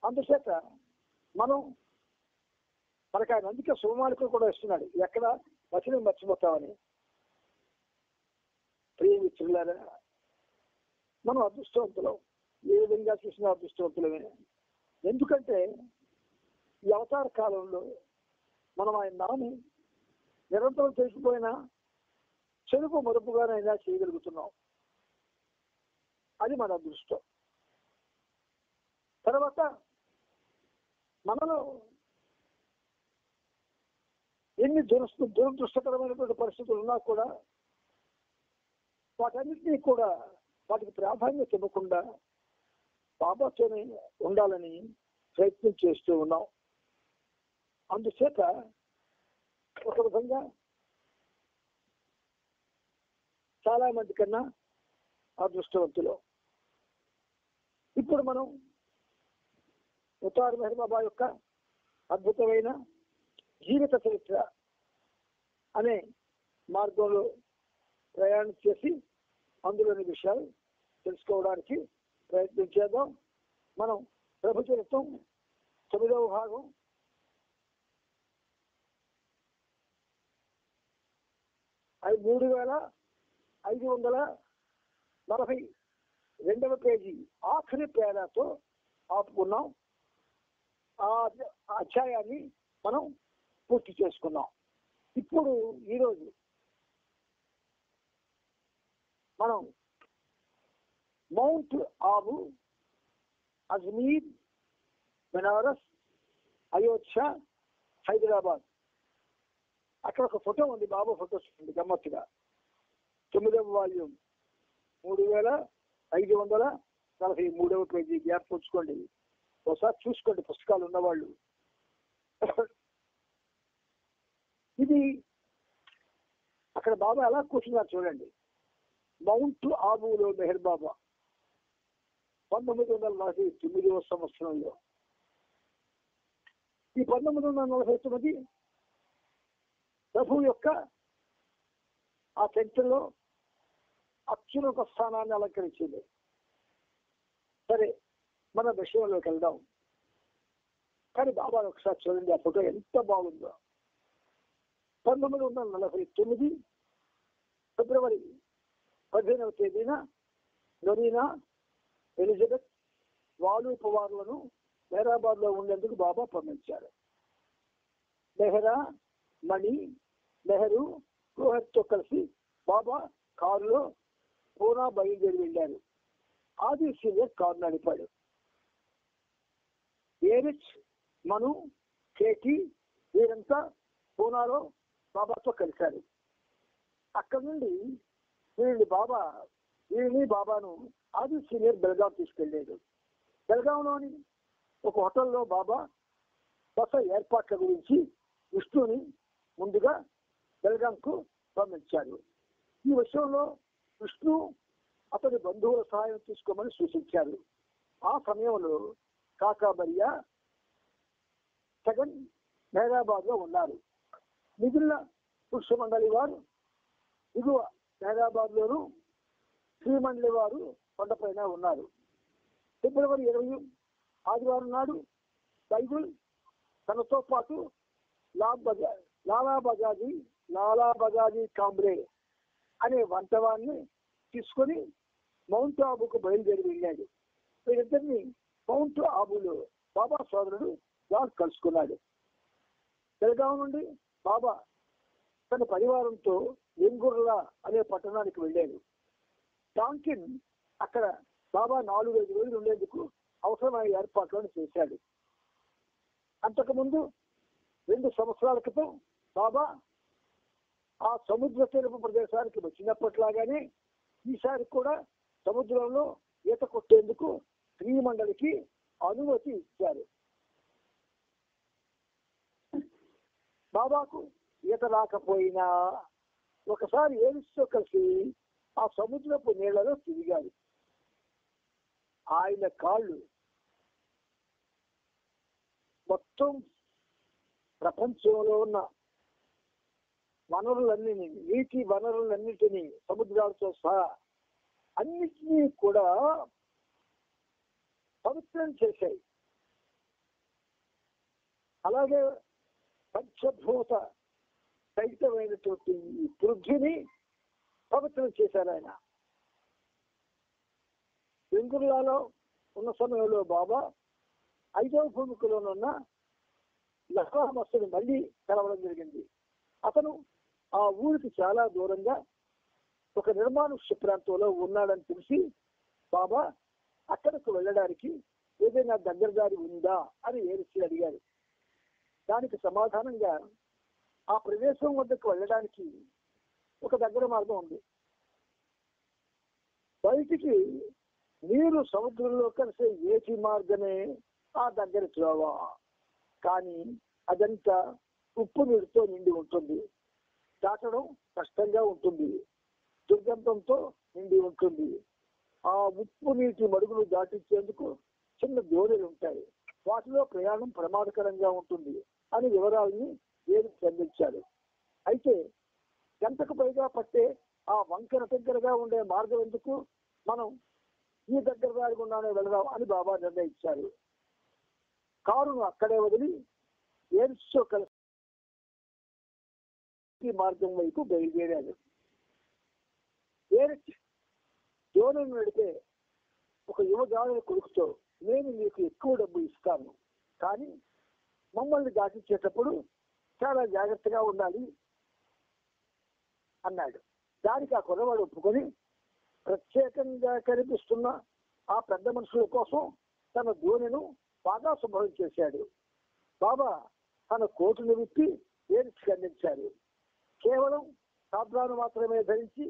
అందుచేత మనకు ఆయన అందుకే శుభమాలికలు కూడా ఇస్తున్నాడు, ఎక్కడ వచనం మర్చిపోతామని. ప్రియమిత్రులారా, మనం అదృష్టవంతులం, ఏ విధంగా చూసినా అదృష్టవంతులమే. ఎందుకంటే ఈ అవతార కాలంలో మనం ఆయన నాని నిరంతరం తెలిసిపోయినా చెరుపు మరుపుగానైనా చేయగలుగుతున్నాం. అది మన అదృష్టం. తర్వాత మనలో ఎన్ని దురదృష్టకరమైనటువంటి పరిస్థితులు ఉన్నా కూడా వాటన్నిటినీ కూడా వాటికి ప్రాధాన్యత ఇవ్వకుండా బాబాతోనే ఉండాలని ప్రయత్నం చేస్తూ ఉన్నాం. అందుచేత ఒక విధంగా చాలా మంది కన్నా అదృష్టవంతులు. ఇప్పుడు మనం ఉతార్ మెహర్ బాబా యొక్క అద్భుతమైన జీవిత చరిత్ర అనే మార్గంలో ప్రయాణం చేసి అందులోని విషయాలు తెలుసుకోవడానికి ప్రయత్నం చేద్దాం. మనం ప్రభు చరిత్రం 9వ భాగం 3542వ పేజీ ఆఖరి పేరాతో ఆపుకున్నాం. ఆ అధ్యాయాన్ని మనం పూర్తి చేసుకున్నాం. ఇప్పుడు ఈరోజు మనం మౌంట్ ఆబు, అజ్మీర్, బెనారస్, అయోధ్య, హైదరాబాద్, అక్కడ ఒక ఫోటో ఉంది, బాబా ఫోటో ఉంది గమ్మత్తుగా. 9వ వాల్యూమ్ 3543వ పేజీ జ్ఞాపకం ఉంచుకోండి, ఒకసారి చూసుకోండి పుస్తకాలు ఉన్నవాళ్ళు. ఇది అక్కడ బాబా ఎలా కూర్చున్నారు చూడండి. మౌంట్ ఆబులో మెహర్ బాబా 1949వ సంవత్సరంలో. ఈ 1949 ప్రభు యొక్క ఆ చరిత్రలో అత్యున్నత స్థానాన్ని అలంకరించింది. సరే, మన విషయంలోకి వెళ్దాం. కానీ బాబా ఒకసారి చూడండి, ఆ ఫోటో ఎంత బాగుందో. 1949 ఫిబ్రవరి 15వ తేదీన నొరీనా ఎలిజబెత్ వాలు పవార్లను మెహరాబాద్ లో ఉండేందుకు బాబా పంపించారు. మెహరా, మణి, నెహ్రూ, రోహత్ తో కలిసి బాబా కారులో పూనా బయలుదేరి వెళ్ళారు. ఆది సీనియర్ కారు నడిపాడు. ఏరిచ్, మను, కేటీ వీరంతా పూనాలో బాబాతో కలిశారు. అక్కడి నుండి వీరిని బాబాను ఆది సీనియర్ బెల్గాం తీసుకెళ్లాడు. బెల్గాంలోని ఒక హోటల్లో బాబా బస ఏర్పాట్ల గురించి విష్ణుని ముందుగా బెల్గాంకు పంపించారు. ఈ విషయంలో విష్ణు అతని బంధువుల సహాయం తీసుకోమని సూచించారు. ఆ సమయంలో కాకాబరియా సగన్ హైదరాబాద్ లో ఉన్నారు. మిగిలిన పురుష మండలి వారు దిగువ హైదరాబాద్ లోను, శ్రీ మండలి వారు కొండపైన ఉన్నారు. ఫిబ్రవరి 20 ఆదివారం నాడు బైబుల్ తనతో పాటు లాలా బజాజీ కాంబ్రే అనే వంటవాన్ని తీసుకొని మౌంట్ ఆబుకు బయలుదేరి వెళ్ళాడు. వీరిద్దరిని మౌంట్ ఆబులో బాబా సోదరుడు జాన్ కలుసుకున్నాడు. బెల్గాం నుండి బాబా తన పరివారంతో వెంగుర్లా అనే పట్టణానికి వెళ్ళాడు. డాంకిన్ అక్కడ బాబా 4-5 రోజులు ఉండేందుకు అవసరమైన ఏర్పాట్లను చేశాడు. అంతకుముందు 2 సంవత్సరాల క్రితం బాబా ఆ సముద్ర తీరపు ప్రదేశానికి వచ్చినప్పట్లాగానే ఈసారి కూడా సముద్రంలో ఈత కొట్టేందుకు శ్రీ మండలికి అనుమతి ఇచ్చారు. బాబాకు ఈత రాకపోయినా ఒకసారి ఏలిస్తో కలిసి ఆ సముద్రపు నీళ్లలో తిరిగాడు. ఆయన కాళ్ళు మొత్తం ప్రపంచంలో ఉన్న వనరులన్నీ, నీటి వనరులన్నిటినీ, సముద్రాలతో సహా అన్నిటినీ కూడా పవిత్రం చేశాయి. అలాగే పంచభూత సహితమైనటువంటి ఈ పృథ్వీని పవిత్రం చేశారు ఆయన. వెంగుర్లాలో ఉన్న సమయంలో బాబా 5వ భూమికలోనున్న లహామస్తుని మళ్ళీ కలవడం జరిగింది. అతను ఆ ఊరికి చాలా దూరంగా ఒక నిర్మానుష్య ప్రాంతంలో ఉన్నాడని తెలిసి బాబా అక్కడకు వెళ్ళడానికి ఏదైనా దగ్గర దారి ఉందా అని ఏరిచి అడిగారు. దానికి సమాధానంగా ఆ ప్రదేశం వద్దకు వెళ్ళడానికి ఒక దగ్గర మార్గం ఉంది. బయటికి నీరు సముద్రంలో కలిసే ఏటి మార్గమే ఆ దగ్గర త్రోవ. కానీ అదంతా ఉప్పు నీరుతో నిండి ఉంటుంది. దాటడం కష్టంగా ఉంటుంది, దుర్గంధంతో నిండి ఉంటుంది. ఆ ఉప్పు నీటి మడుగులు దాటించేందుకు చిన్న దోణులు ఉంటాయి, వాటిలో ప్రయాణం ప్రమాదకరంగా ఉంటుంది అని వివరాలని వేరుకు అందించాడు. అయితే గంటకు పైగా పట్టే ఆ వంకర దగ్గరగా ఉండే మార్గం ఎందుకు, మనం ఈ దగ్గర దారిగుండానే వెళదాం అని బాబా నిర్ణయించారు. కారును అక్కడే వదిలి ఏర్స్తో కలిసి మార్గం వైపు బయలుదేరాడు. ఏర్స్ దోణులను నడిపే ఒక యువజానుల కొడుకుతో, నేను మీకు ఎక్కువ డబ్బు ఇస్తాను, కానీ మమ్మల్ని దాటించేటప్పుడు చాలా జాగ్రత్తగా ఉండాలి అన్నాడు. దానికి ఆ కుర్రవాడు ఒప్పుకొని ప్రత్యేకంగా కనిపిస్తున్న ఆ పెద్ద మనుషుల కోసం తన దోణిను బాగా శుభ్రం చేశాడు. బాబా తన కోటును విప్పి ఏర్చి అందించారు. కేవలం సాబ్రాను మాత్రమే ధరించి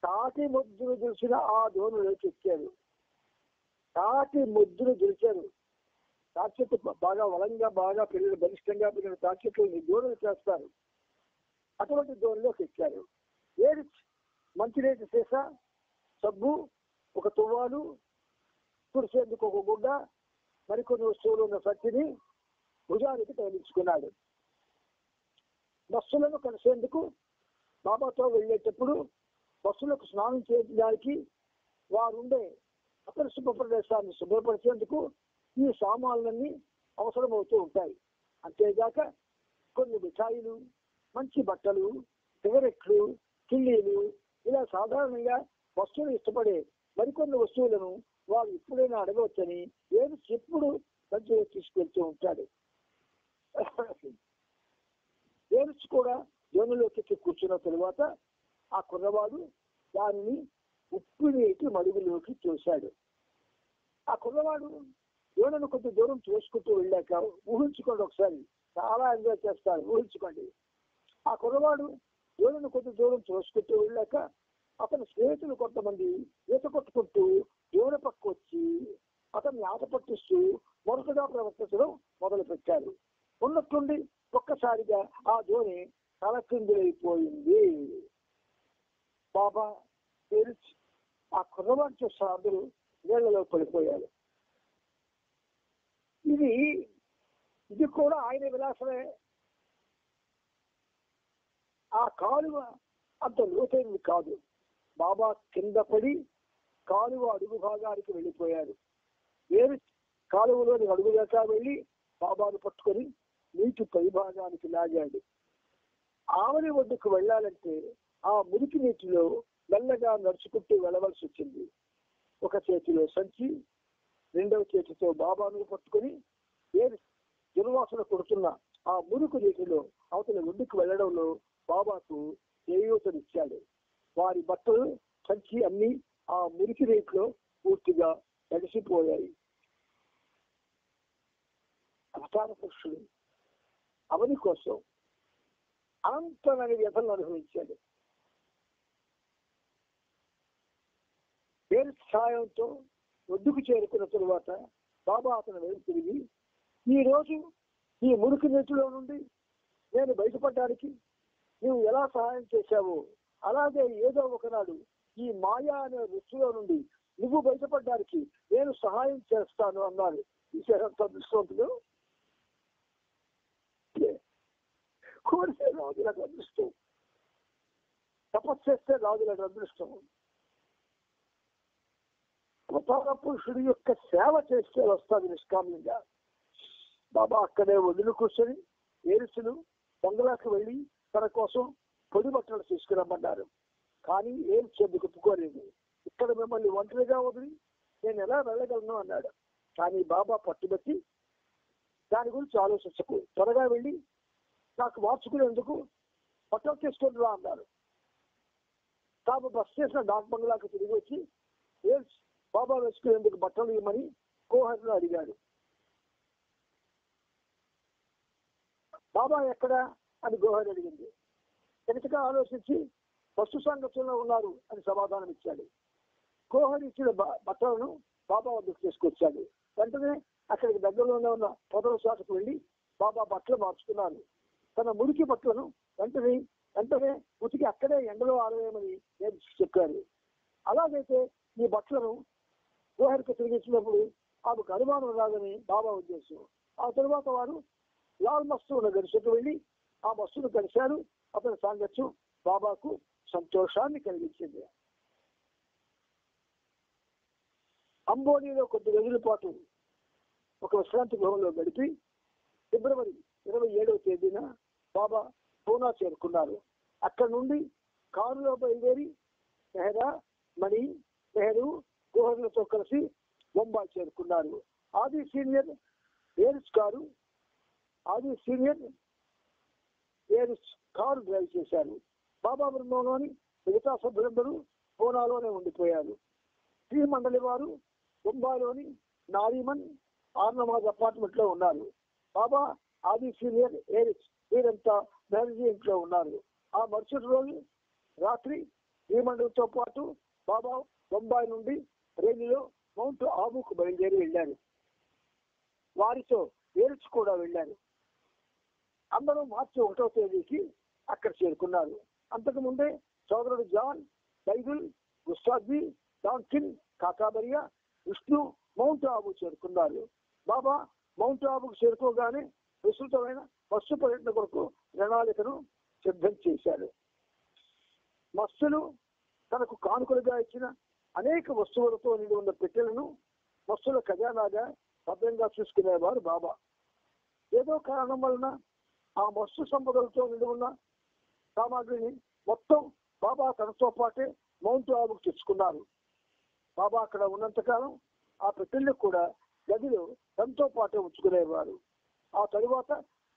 తాటి ముద్దును దులిచిన ఆ దోణిలోకి ఎక్కారు. తాటి ముద్దును దులిచారు. తాచెట్టు బాగా బలంగా, బాగా పెరిగిన, బలిష్టంగా పెరిగిన తాచెట్లు దోణులు చేస్తారు. అటువంటి దోణిలోకి ఎక్కారు. ఏర్చి మంచినీటి సీసా, సబ్బు, ఒక తువ్వాలు, తుడిసేందుకు ఒక గుడ్డ, మరికొన్ని వస్తువులు ఉన్న సత్తిని భుజానికి తగిలించుకున్నాడు. బస్సులను కలిసేందుకు బాబాతో వెళ్ళేటప్పుడు బస్సులకు స్నానం చేయడానికి వారుండే అపరిశుభ్ర ప్రదేశాన్ని శుభ్రపరిచేందుకు ఈ సామాన్లన్నీ అవసరమవుతూ ఉంటాయి. అంతేగాక కొన్ని మిఠాయిలు, మంచి బట్టలు, సిగరెట్లు, కిళ్ళీలు, ఇలా సాధారణంగా వస్తువులు ఇష్టపడే మరికొన్ని వస్తువులను వారు ఎప్పుడైనా అడగవచ్చని ఏది ఎప్పుడు మంచిగా తీసుకెళ్తూ ఉంటాడు. ఏరుచు కూడా జోనులోకి కూర్చున్న తరువాత ఆ కుర్రవాడు దానిని ఉప్పు నీటి మడుగులోకి చూశాడు. ఆ కుర్రవాడు జోనును కొంచెం దూరం చూసుకుంటూ వెళ్ళాక, ఊహించుకోండి ఒకసారి, చాలా ఎంజాయ్ చేస్తారు, ఊహించుకోండి. ఆ కుర్రవాడు జోనును కొంచెం దూరం చూసుకుంటూ వెళ్ళాక అతని స్నేహితులు కొంతమంది ఈత కొట్టుకుంటూ జోన పక్క వచ్చి అతన్ని ఆట పట్టిస్తూ మొరటుగా ప్రవర్తించడం మొదలు పెట్టారు. ఉన్నట్టుండి ఒక్కసారిగా ఆ జోని తలకిందులైపోయింది. బాబా తెరిచి ఆ కుర్రవాడు చూసిన అందరూ నీళ్లలో పడిపోయారు. ఇది కూడా ఆయన విలాసమే. ఆ కాలువ అంత లోతైనది కాదు. బాబా కింద పడి కాలువ అడుగు భాగానికి వెళ్ళిపోయారు. వేరు కాలువలోని అడుగు దాకా వెళ్ళి బాబాను పట్టుకొని నీటి పై భాగానికి లాగాడు. ఆవలి ఒడ్డుకు వెళ్ళాలంటే ఆ మురికి నీటిలో మెల్లగా నడుచుకుంటూ వెళ్ళవలసి వచ్చింది. ఒక చేతిలో సంచి, రెండవ చేతితో బాబాను పట్టుకొని దుర్వాసన కొడుతున్న ఆ మురుకు నీటిలో అవతల ఒడ్డుకు వెళ్ళడంలో బాబాకు చేయూతనిచ్చాడు. వారి బట్టలు, సంచి అన్ని ఆ మురికి నీటిలో పూర్తిగా తడిసిపోయాయి. అవతార పురుషుడు అవని కోసం అనంతమైన వ్యధలను అనుభవించాడు. పేరు సహాయంతో ఒడ్డుకు చేరుకున్న తరువాత బాబా అతను వైపు తిరిగి, ఈ రోజు ఈ మురికి నీటిలో నుండి నేను బయటపడడానికి నువ్వు ఎలా సహాయం చేశావో అలాగే ఏదో ఒకనాడు ఈ మాయా అనే వృత్తిలో నుండి నువ్వు బయటపడడానికి నేను సహాయం చేస్తాను అన్నాడు. ఈ అదృష్టవంతుడు కోరితే రాజులకు అదృష్టం, తపస్సు చేస్తే రాజులకు అదృష్టం. అవతార పురుషుడి యొక్క సేవ చేస్తే వస్తుంది నిష్కామ్యంగా. బాబా అక్కడే వదిలి కూర్చొని ఏరుసులు బంగ్లాకు వెళ్ళి తన కోసం పొడి బట్టలు తీసుకురమ్మన్నారు. కానీ ఏం చెందుకు ఒప్పుకోలేదు. ఇక్కడ మిమ్మల్ని ఒంటరిగా వదిలి నేను ఎలా వెళ్ళగలను అన్నాడు. కానీ బాబా పట్టుబట్టి దాని గురించి ఆలోచించకు, త్వరగా వెళ్ళి నాకు మార్చుకునేందుకు బట్టలు తీసుకొని రా అన్నారు. తాము బస్ చేసిన డాక్ బంగ్లాకు తిరిగి వచ్చి బాబా వేసుకునేందుకు బట్టలు ఇవ్వమని కోహర్ను అడిగాడు. బాబా ఎక్కడా అని గోహర్ అడిగింది. వెనకగా ఆలోచించి వస్తు సంగతుల్లో ఉన్నారు అని సమాధానం ఇచ్చాడు. కోహర్ ఇచ్చిన బట్టలను బాబా వద్దకు తీసుకొచ్చాడు. వెంటనే అక్కడికి దగ్గరలోనే ఉన్న పొదల శాఖకు వెళ్ళి బాబా బట్టలు మార్చుకున్నాను. తన మురికి బట్టలను వెంటనే ఉతికి అక్కడే ఎండలో ఆరవేయమని నేను చెప్పారు. అలాగైతే ఈ బట్టలను గోహర్కి తిరిగిచ్చినప్పుడు ఆమెకు అనుమానం రాదని బాబా ఉద్దేశం. ఆ తరువాత వారు లాల్ మస్తు ఉన్న గడిచెట్టు వెళ్ళి ఆ మస్తును కలిశారు. అతని సాంగత్యం బాబాకు సంతోషాన్ని కలిగించింది. అంబోనీలో కొద్ది రోజుల పాటు ఒక విశ్రాంతి గృహంలో గడిపి ఫిబ్రవరి 27వ తేదీన బాబా పూనా చేరుకున్నారు. అక్కడి నుండి కారులో బయలుదేరి మెహరా, మణి, నెహ్రూ, గోహర్లతో కలిసి బొంబాయి చేరుకున్నారు. ఆది సీనియర్ కారు డ్రైవ్ చేశారు. బాబా బృందంలోని మిగతా సభ్యులందరూ పూనాలోనే ఉండిపోయారు. శ్రీ మండలి వారు బొంబాయిలోని నారీమన్ ఆర్నమాజ్ అపార్ట్మెంట్ లో ఉన్నారు. బాబా, ఆది సీనియర్, వీరంతా మేనేజీ ఇంట్లో ఉన్నారు. ఆ మరుసటి రోజు రాత్రి శ్రీ మండలితో పాటు బాబా బొంబాయి నుండి రైలులో మౌంట్ ఆబుకు బయలుదేరి వెళ్ళారు. వారితో ఏరుచు కూడా వెళ్ళారు. అందరూ మార్చి 1వ తేదీకి అక్కడ చేరుకున్నారు. అంతకు ముందే సోదరుడు John, Bible, Gustadji, Donkin, Kakabaria, Vishnu Mount Abu చేరుకున్నారు. బాబా మౌంట్ ఆబుకు చేరుకోగానే విస్తృతమైన బస్సు పర్యటన కొరకు ప్రణాళికను సిద్ధం చేశారు. మస్తులు తనకు కానుకలుగా ఇచ్చిన అనేక వస్తువులతో నిండి ఉన్న పెట్టెలను మస్తుల ఖజానాగా భద్రంగా చూసుకునేవారు బాబా. ఏదో కారణం వలన ఆ మస్తు సంపదలతో నిండి ఉన్న సామాగ్రిని మొత్తం బాబా తనతో పాటే మౌంట్ ఆబుకు తెచ్చుకున్నారు. బాబా అక్కడ ఉన్నంతకాలం ఆ పెట్టెల్ని కూడా గదిలో తనతో పాటే ఉంచుకునేవారు. ఆ తరువాత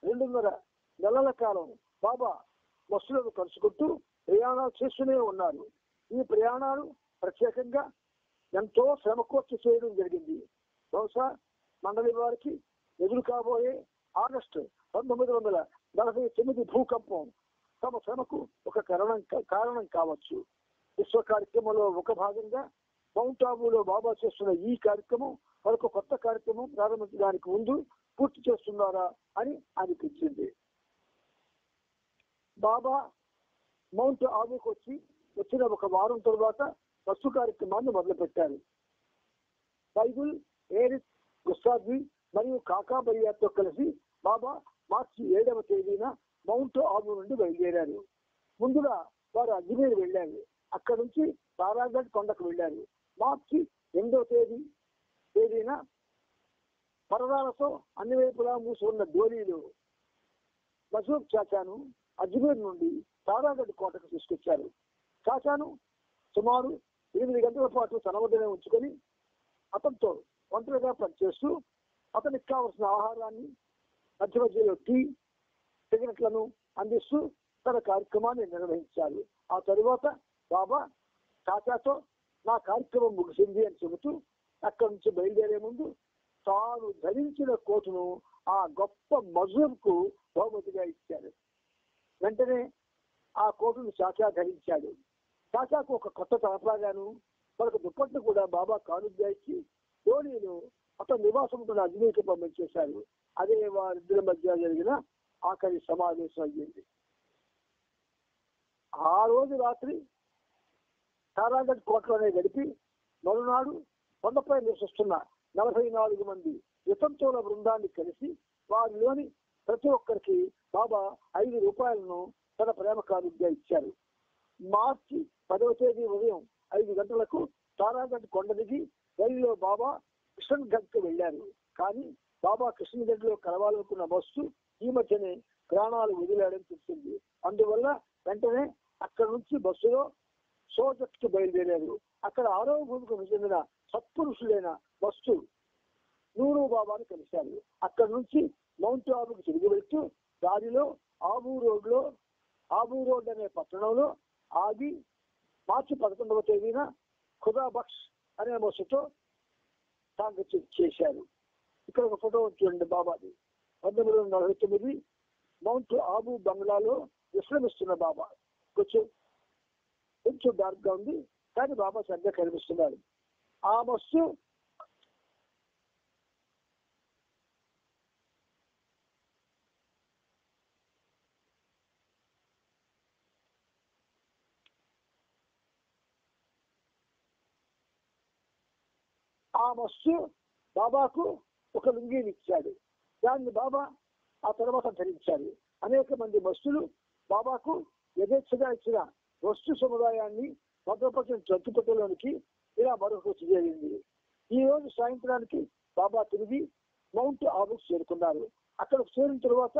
2.5 నెలల కాలం బాబా బస్సులను కలుసుకుంటూ ప్రయాణాలు చేస్తూనే ఉన్నారు. ఈ ప్రయాణాలు ప్రత్యేకంగా ఎంతో శ్రమకోర్చి చేయడం జరిగింది. బహుశా మండలి వారికి ఎదురు కాబోయే ఆగస్టు 1949 భూకంపం తమ శ్రమకు ఒక కారణం కావచ్చు. విశ్వ కార్యక్రమంలో ఒక భాగంగా మౌంట్ ఆబులో బాబా చేస్తున్న ఈ కార్యక్రమం మరొక కొత్త కార్యక్రమం ప్రారంభించడానికి ముందు పూర్తి చేస్తున్నారా అని అనిపించింది. బాబా మౌంట్ ఆబుకు వచ్చిన ఒక వారం తరువాత బస్సు కార్యక్రమాన్ని మొదలుపెట్టారు. బైబుల్, ఏరిస్, గుస్తాద్జీ మరియు కాకాబరియాతో కలిసి బాబా మార్చి 7వ తేదీన మౌంట్ ఆబు నుండి బయలుదేరారు. ముందుగా వారు అజ్మీర్ వెళ్ళారు. అక్కడ నుంచి తారాగఢ్ కొండకు వెళ్ళారు. మార్చి 2వ తేదీన పరదాలతో అన్ని వైపులా మూసి ఉన్న డోలీలు మసూద్ చాచాను అజ్మీర్ నుండి తారాగఢ్ కోటకు తీసుకొచ్చారు. చాచాను సుమారు 8 గంటల పాటు తన వద్దనే ఉంచుకొని అతనితో ఒంటరిగా పనిచేస్తూ అతనికి కావలసిన ఆహారాన్ని, మధ్య మధ్యలో టీ, సిగరెట్లను అందిస్తూ తన కార్యక్రమాన్ని నిర్వహించారు. ఆ తరువాత బాబా చాచాతో నా కార్యక్రమం ముగిసింది అని చెబుతూ అక్కడి నుంచి బయలుదేరే ముందు తాను ధరించిన కోటును ఆ గొప్ప మజూర్కు బహుమతిగా ఇచ్చారు. వెంటనే ఆ కోటును చాచా ధరించాడు. చాచాకు ఒక కొత్త తలపాగాను మనకు దుప్పట్లు కూడా బాబా కానుగ్గా ఇచ్చి ధోనీలు అతను నివాసం ఉంటున్న అజ్మీర్కి పంపించేశారు. అదే వారిద్దరి మధ్య జరిగిన ఆఖరి సమావేశం అయ్యింది. ఆ రోజు రాత్రి తారాగఢ్ కోటలోనే గడిపి మరునాడు కొండపై నివసిస్తున్న 44 మంది వితంతువుల బృందాన్ని కలిసి వారిలోని ప్రతి ఒక్కరికి బాబా 5 రూపాయలను తన ప్రేమ కానుగ్గా ఇచ్చారు. మార్చి 10వ తేదీ ఉదయం 5 గంటలకు తారాగఢ్ కొండ దిగి రైలులో బాబా కిషన్గఢ్ కు వెళ్లారు. కానీ బాబా కిషన్గఢ్ లో కలవాలనుకున్న బస్సు ఈ మధ్యనే ప్రాణాలు వదిలాడని తెలిసింది. అందువల్ల వెంటనే అక్కడ నుంచి బస్సులో సోజత్ కి బయలుదేరారు. అక్కడ 6వ భూమికి చెందిన సత్పురుషులైన బస్సు నూరు బాబాను కలిశారు. అక్కడి నుంచి మౌంట్ ఆబుకు తిరిగి వెళ్తూ దారిలో ఆబూ రోడ్ అనే పట్టణంలో ఆగి మార్చి 11వ తేదీన ఖుదా బక్ష్ అనే బస్సుతో సాంగత్యం చేశారు. ఇక్కడ ఒక ఫోటో చూడండి బాబాది. 1949 మౌంట్ ఆబు బంగ్లాలో విశ్రమిస్తున్న బాబా. కొంచెం డార్క్ గా ఉంది కానీ బాబా సరిగ్గా కనిపిస్తున్నారు. ఆ బస్సు బాబాకు ఒక లుంగీని ఇచ్చాడు. దాన్ని బాబా ఆ తర్వాత ధరించారు. అనేక మంది భక్తులు బాబాకు యథేచ్ఛగా ఇచ్చిన వస్తు సముదాయాన్ని భద్రపరిచిన జట్టుపట్టులోనికి ఇలా మరొక చేరింది. ఈ రోజు సాయంత్రానికి బాబా తిరిగి మౌంట్ ఆబుకు చేరుకున్నారు. అక్కడికి చేరిన తరువాత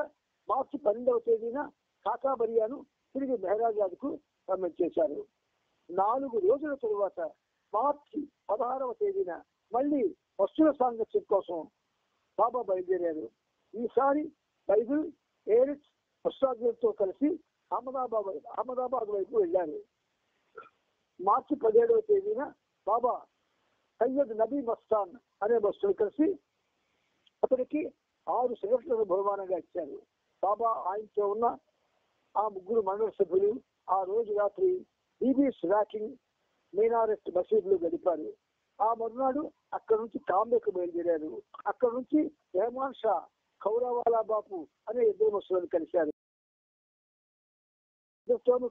మార్చి 12వ తేదీన కాకాబరియాను తిరిగి మెహరాజాద్ కు పంపించేశారు. 4 రోజుల తరువాత మార్చి 16వ తేదీన మళ్ళీ వస్తుల సాంగత్యం కోసం బాబా బయలుదేరారు. ఈసారి బైబిల్, ఏరిక్స్ పుస్తకాలతో కలిసి అహ్మదాబాద్ వైపు వెళ్ళారు. మార్చి 17వ తేదీన బాబా సయ్యద్ నబీ మస్తాన్ అనే బస్సులు కలిసి అతనికి 6 సిగరెట్లను బహుమానంగా ఇచ్చారు. బాబా ఆయనతో ఉన్న ఆ 3 మండల సభ్యులు ఆ రోజు రాత్రి బీబీ స్వాకింగ్ మీనారెట్ మసీదులు గడిపారు. ఆ మరునాడు అక్కడ నుంచి కాంబేకు బయలుదేరారు. అక్కడ నుంచి రెహమాన్ షా, కౌరావాలా బాపు అనే 2 బస్సులను కలిశారు.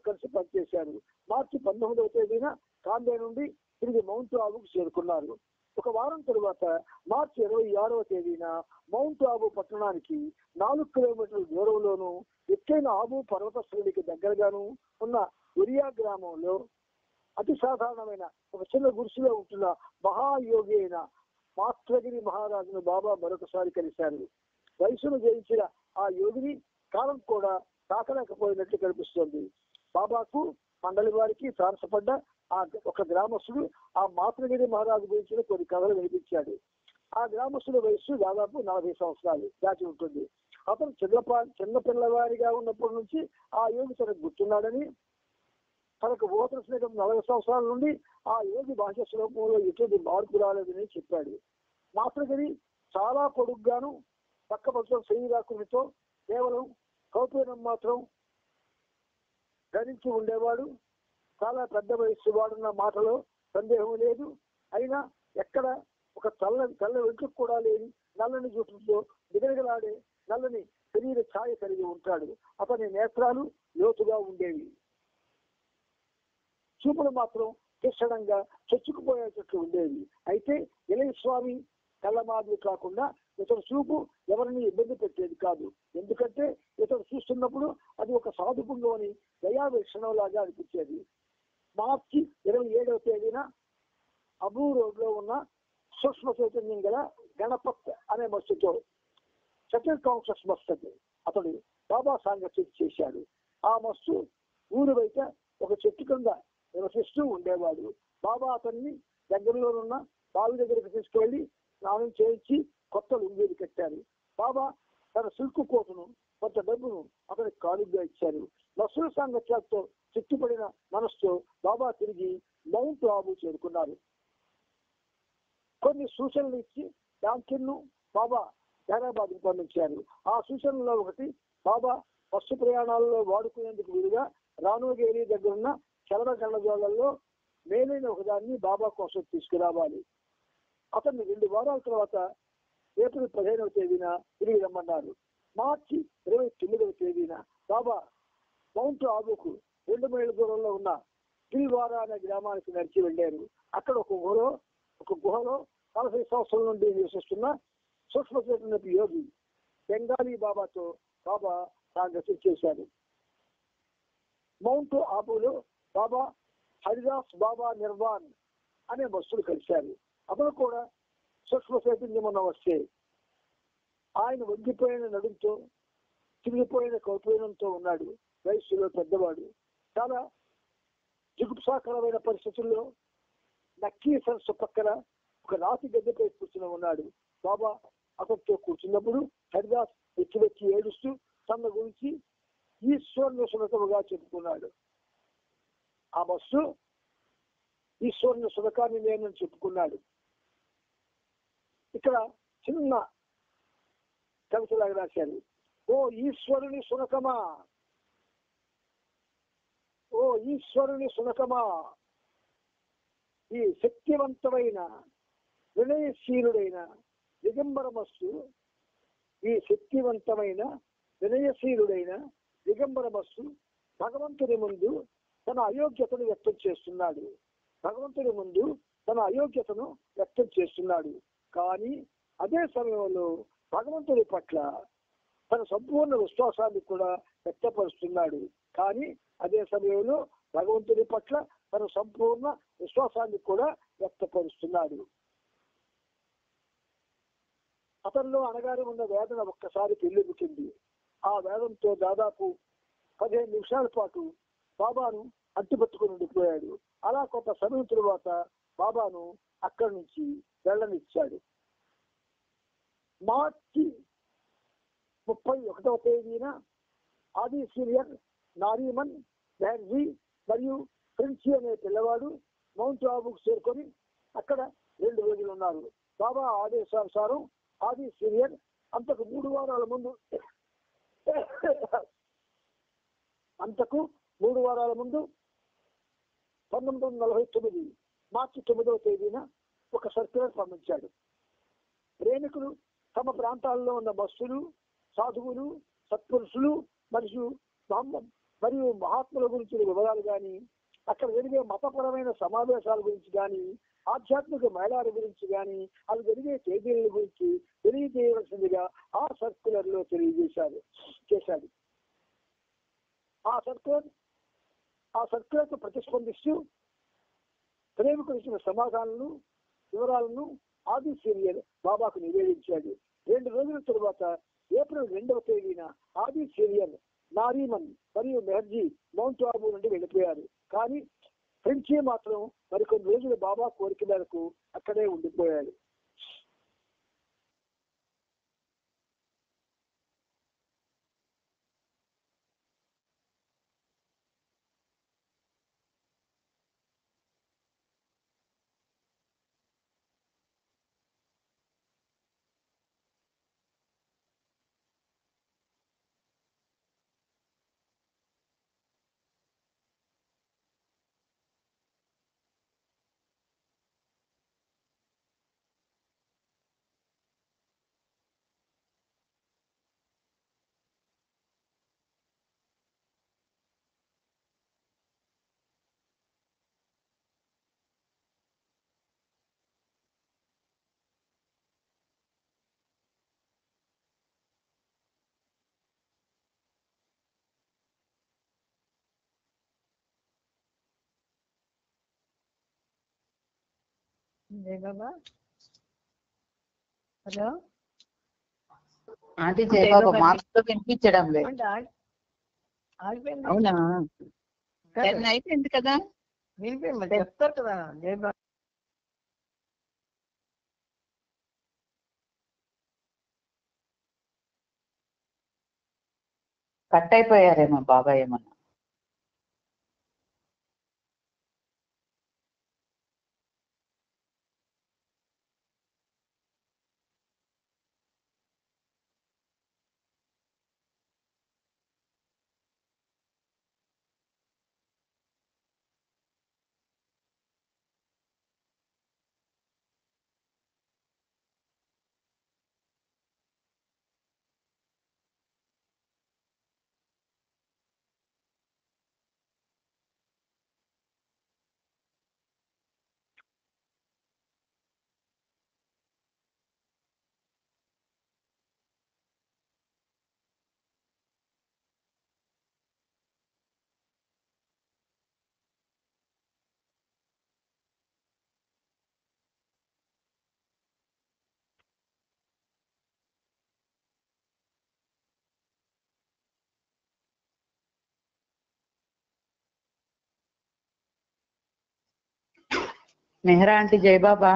కలిసి పనిచేశారు. మార్చి 19వ తేదీన కాంబే నుండి తిరిగి మౌంట్ ఆబుకు చేరుకున్నారు. ఒక వారం తరువాత మార్చి 26వ తేదీన మౌంట్ ఆబు పట్టణానికి 4 కిలోమీటర్ల దూరంలోను ఎత్తైన ఆబు పర్వత శ్రేణికి దగ్గరగాను ఉన్న ఉరియా గ్రామంలో అతి సాధారణమైన ఒక చిన్న గుడిసెలో ఉంటున్న మహాయోగి అయిన మాత్రగిరి మహారాజును బాబా మరొకసారి కలిశారు. వయసును జయించిన ఆ యోగిని కాలం కూడా తాకలేకపోయినట్లు కనిపిస్తోంది. బాబాకు మండలి వారికి తారసపడ్డ ఆ ఒక గ్రామస్తుడు ఆ మాత్రగిరి మహారాజు గురించిన కొన్ని కథలు వినిపించాడు. ఆ గ్రామస్తుల వయస్సు దాదాపు 40 సంవత్సరాలు దాటి ఉంటుంది. అతను చిన్న పిల్లవారిగా ఉన్నప్పటి నుంచి ఆ యోగి తనకు గుర్తున్నాడని, తనకు ఓతర స్నేహం 40 సంవత్సరాల నుండి ఆ యోగి భాష శ్లోకంలో ఎటువంటి మార్పు రాలేదని చెప్పాడు. మాత్రగిరి చాలా పొడుగ్గాను పక్కపక్కన శరీరాకృతితో కేవలం కౌపీనం మాత్రం ధరించి ఉండేవాడు. చాలా పెద్ద వయస్సు వాడున్న మాటలో సందేహం లేదు. అయినా ఎక్కడ ఒక తెల్ల వెంట్రుకు కూడా లేని నల్లని జుట్టుతో దిగరగలాడే నల్లని శరీర ఛాయ కలిగి ఉంటాడు. అతని నేత్రాలు లోతుగా ఉండేవి. చూపులు మాత్రం తీక్షణంగా చొచ్చుకుపోయేటట్లు ఉండేవి. అయితే ఇలయ స్వామి కళ్ళ మాదిరి కాకుండా ఇతడు చూపు ఎవరిని ఇబ్బంది పెట్టేది కాదు. ఎందుకంటే ఇతడు చూస్తున్నప్పుడు అది ఒక సాధుపుంగమని దయావీక్షణం లాగా అనిపించేది. మార్చి 27వ తేదీన అబూ రోడ్ లో ఉన్న సూక్ష్మ చైతన్యం గల గణపత్ అనే మస్తుతో సెటిల్ కాన్షియస్ మస్త్ అతడు బాబా సాంగత్యం చేశాడు. ఆ మస్తు ఊరు బయట ఒక చెట్టు కింద నివసిస్తూ ఉండేవాడు. బాబా అతన్ని దగ్గరలోనున్న బావి దగ్గరికి తీసుకువెళ్లి స్నానం చేయించి కొత్త లుంగీలు కట్టారు. బాబా తన సిల్క్ కోటును కొంత డబ్బును అతనికి కానుగ్గా ఇచ్చారు. మసూల సాంగత్యాలతో చుట్టుపడిన మనసుతో బాబా తిరిగి మౌంట్ ఆబు చేరుకున్నారు. కొన్ని సూచనలు ఇచ్చి డాంకిన్ను బాబా హైదరాబాద్ పంపించారు. ఆ సూచనలో ఒకటి, బాబా బస్సు ప్రయాణాలలో వాడుకునేందుకు వీలుగా రాణోగేరి దగ్గరున్న చలన కళ్ళజోళ్లలో మేలైన ఒకదాన్ని బాబా కోసం తీసుకురావాలి. అతన్ని 2 వారాల తర్వాత ఏప్రిల్ 15వ తేదీన తిరిగి రమ్మన్నారు. మార్చి 29వ తేదీన బాబా మౌంట్ ఆబుకు 2 మైళ్ళ దూరంలో ఉన్న టిల్వారా అనే గ్రామానికి నడిచి వెళ్ళారు. అక్కడ ఒక గుహలో 40 సంవత్సరాల నుండి నివసిస్తున్న సూక్ష్మ చైతన్యపు యోగి బెంగాలీ బాబాతో బాబా సాంగత్యం చేశారు. మౌంట్ ఆబులో బాబా హరిదాస్ బాబా నిర్వాణ్ అనే భక్తులు కలిశారు. అతను కూడా సూక్ష్మ చైతన్యం ఉన్న వస్తే ఆయన వంగిపోయిన నడుంతో తిరిగిపోయిన కౌపీనంతో ఉన్నాడు. వయస్సులో పెద్దవాడు. చాలా జిగుప్సాకరమైన పరిస్థితుల్లో నక్కీ సరస్సు పక్కన ఒక రాతి గద్దెపై కూర్చుని ఉన్నాడు. బాబా అతనితో కూర్చున్నప్పుడు హరిదాస్ వెచ్చి ఏడుస్తూ తన గురించి ఈశ్వరుని సునకముగా చెప్పుకున్నాడు. ఆ బస్సు ఈశ్వరుని సునకాన్ని నేనని చెప్పుకున్నాడు. ఇక్కడ చిన్న కవితలాగా రాశారు. ఓ ఈశ్వరుని సునకమా, ఓ ఈశ్వరుని సునకమా, ఈ శక్తివంతమైన వినయశీలుడైన దిగంబరమస్సు, ఈ శక్తివంతమైన వినయశీలుడైన దిగంబరమస్సు భగవంతుని ముందు తన అయోగ్యతను వ్యక్తం చేస్తున్నాడు. భగవంతుని ముందు తన అయోగ్యతను వ్యక్తం చేస్తున్నాడు. కానీ అదే సమయంలో భగవంతుని పట్ల తన సంపూర్ణ విశ్వాసాన్ని కూడా వ్యక్తపరుస్తున్నాడు. కానీ అదే సమయంలో భగవంతుని పట్ల తన సంపూర్ణ విశ్వాసాన్ని కూడా వ్యక్తపరుస్తున్నాడు. అతనిలో అనగానే ఉన్న వేదన ఒక్కసారి పెళ్లిబుకింది. ఆ వేదంతో దాదాపు 15 నిమిషాల పాటు బాబాను అడ్డుపట్టుకుని ఉండిపోయాడు. అలా కొంత సమయం తరువాత బాబాను అక్కడి నుంచి వెళ్ళనిచ్చాడు. మార్చి 31వ తేదీన ఆది సీనియర్ నారీమన్ బెహర్జీ మరియు ఫ్రెంచి అనే పిల్లవాడు మౌంట్ ఆబుకు చేరుకొని అక్కడ 2 రోజులు ఉన్నారు. బాబా ఆదేశానుసారం ఆది సీనియర్ అంతకు 3 వారాల ముందు 1949 మార్చి 9వ తేదీన ఒక సర్క్యులర్ పంపించాడు. ప్రేమికులు తమ ప్రాంతాల్లో ఉన్న బస్సులు, సాధువులు, సత్పురుషులు మరియు మహాత్ముల గురించి వివరాలు కానీ, అక్కడ జరిగే మతపరమైన సమావేశాల గురించి కానీ, ఆధ్యాత్మిక మేళాల గురించి కానీ, అవి జరిగే తేదీల గురించి తెలియజేయవలసిందిగా ఆ సర్క్యులర్ లో చేశాడు. ఆ సర్క్యులర్ కు ప్రతిస్పందిస్తూ ప్రేమికులు ఇచ్చిన సమాధానాలను, వివరాలను ఆది సీనియర్ బాబాకు నివేదించాడు. 2 రోజుల తరువాత ఏప్రిల్ 2వ తేదీన ఆది సీనియర్ నారీమన్ మరియు మెహర్జీ మౌంట్ ఆబు నుండి వెళ్ళిపోయారు. కానీ ఫ్రెంచి మాత్రం మరికొన్ని రోజులు బాబా కోరిక మేరకు అక్కడే ఉండిపోయాడు. జై బాబా. హలో ఆంటీ జయబాబా మాటలో వినిపించడం లేదు. అంటే ఆగిపోయింది. అవునా 10 అయిపోయింది కదా. వినిపోయింది మరి చెప్తారు కదా. జై బాబా. కట్ అయిపోయారేమో బాబాయ్ ఏమన్నా. మెహరా ఆంటీ జయబాబా.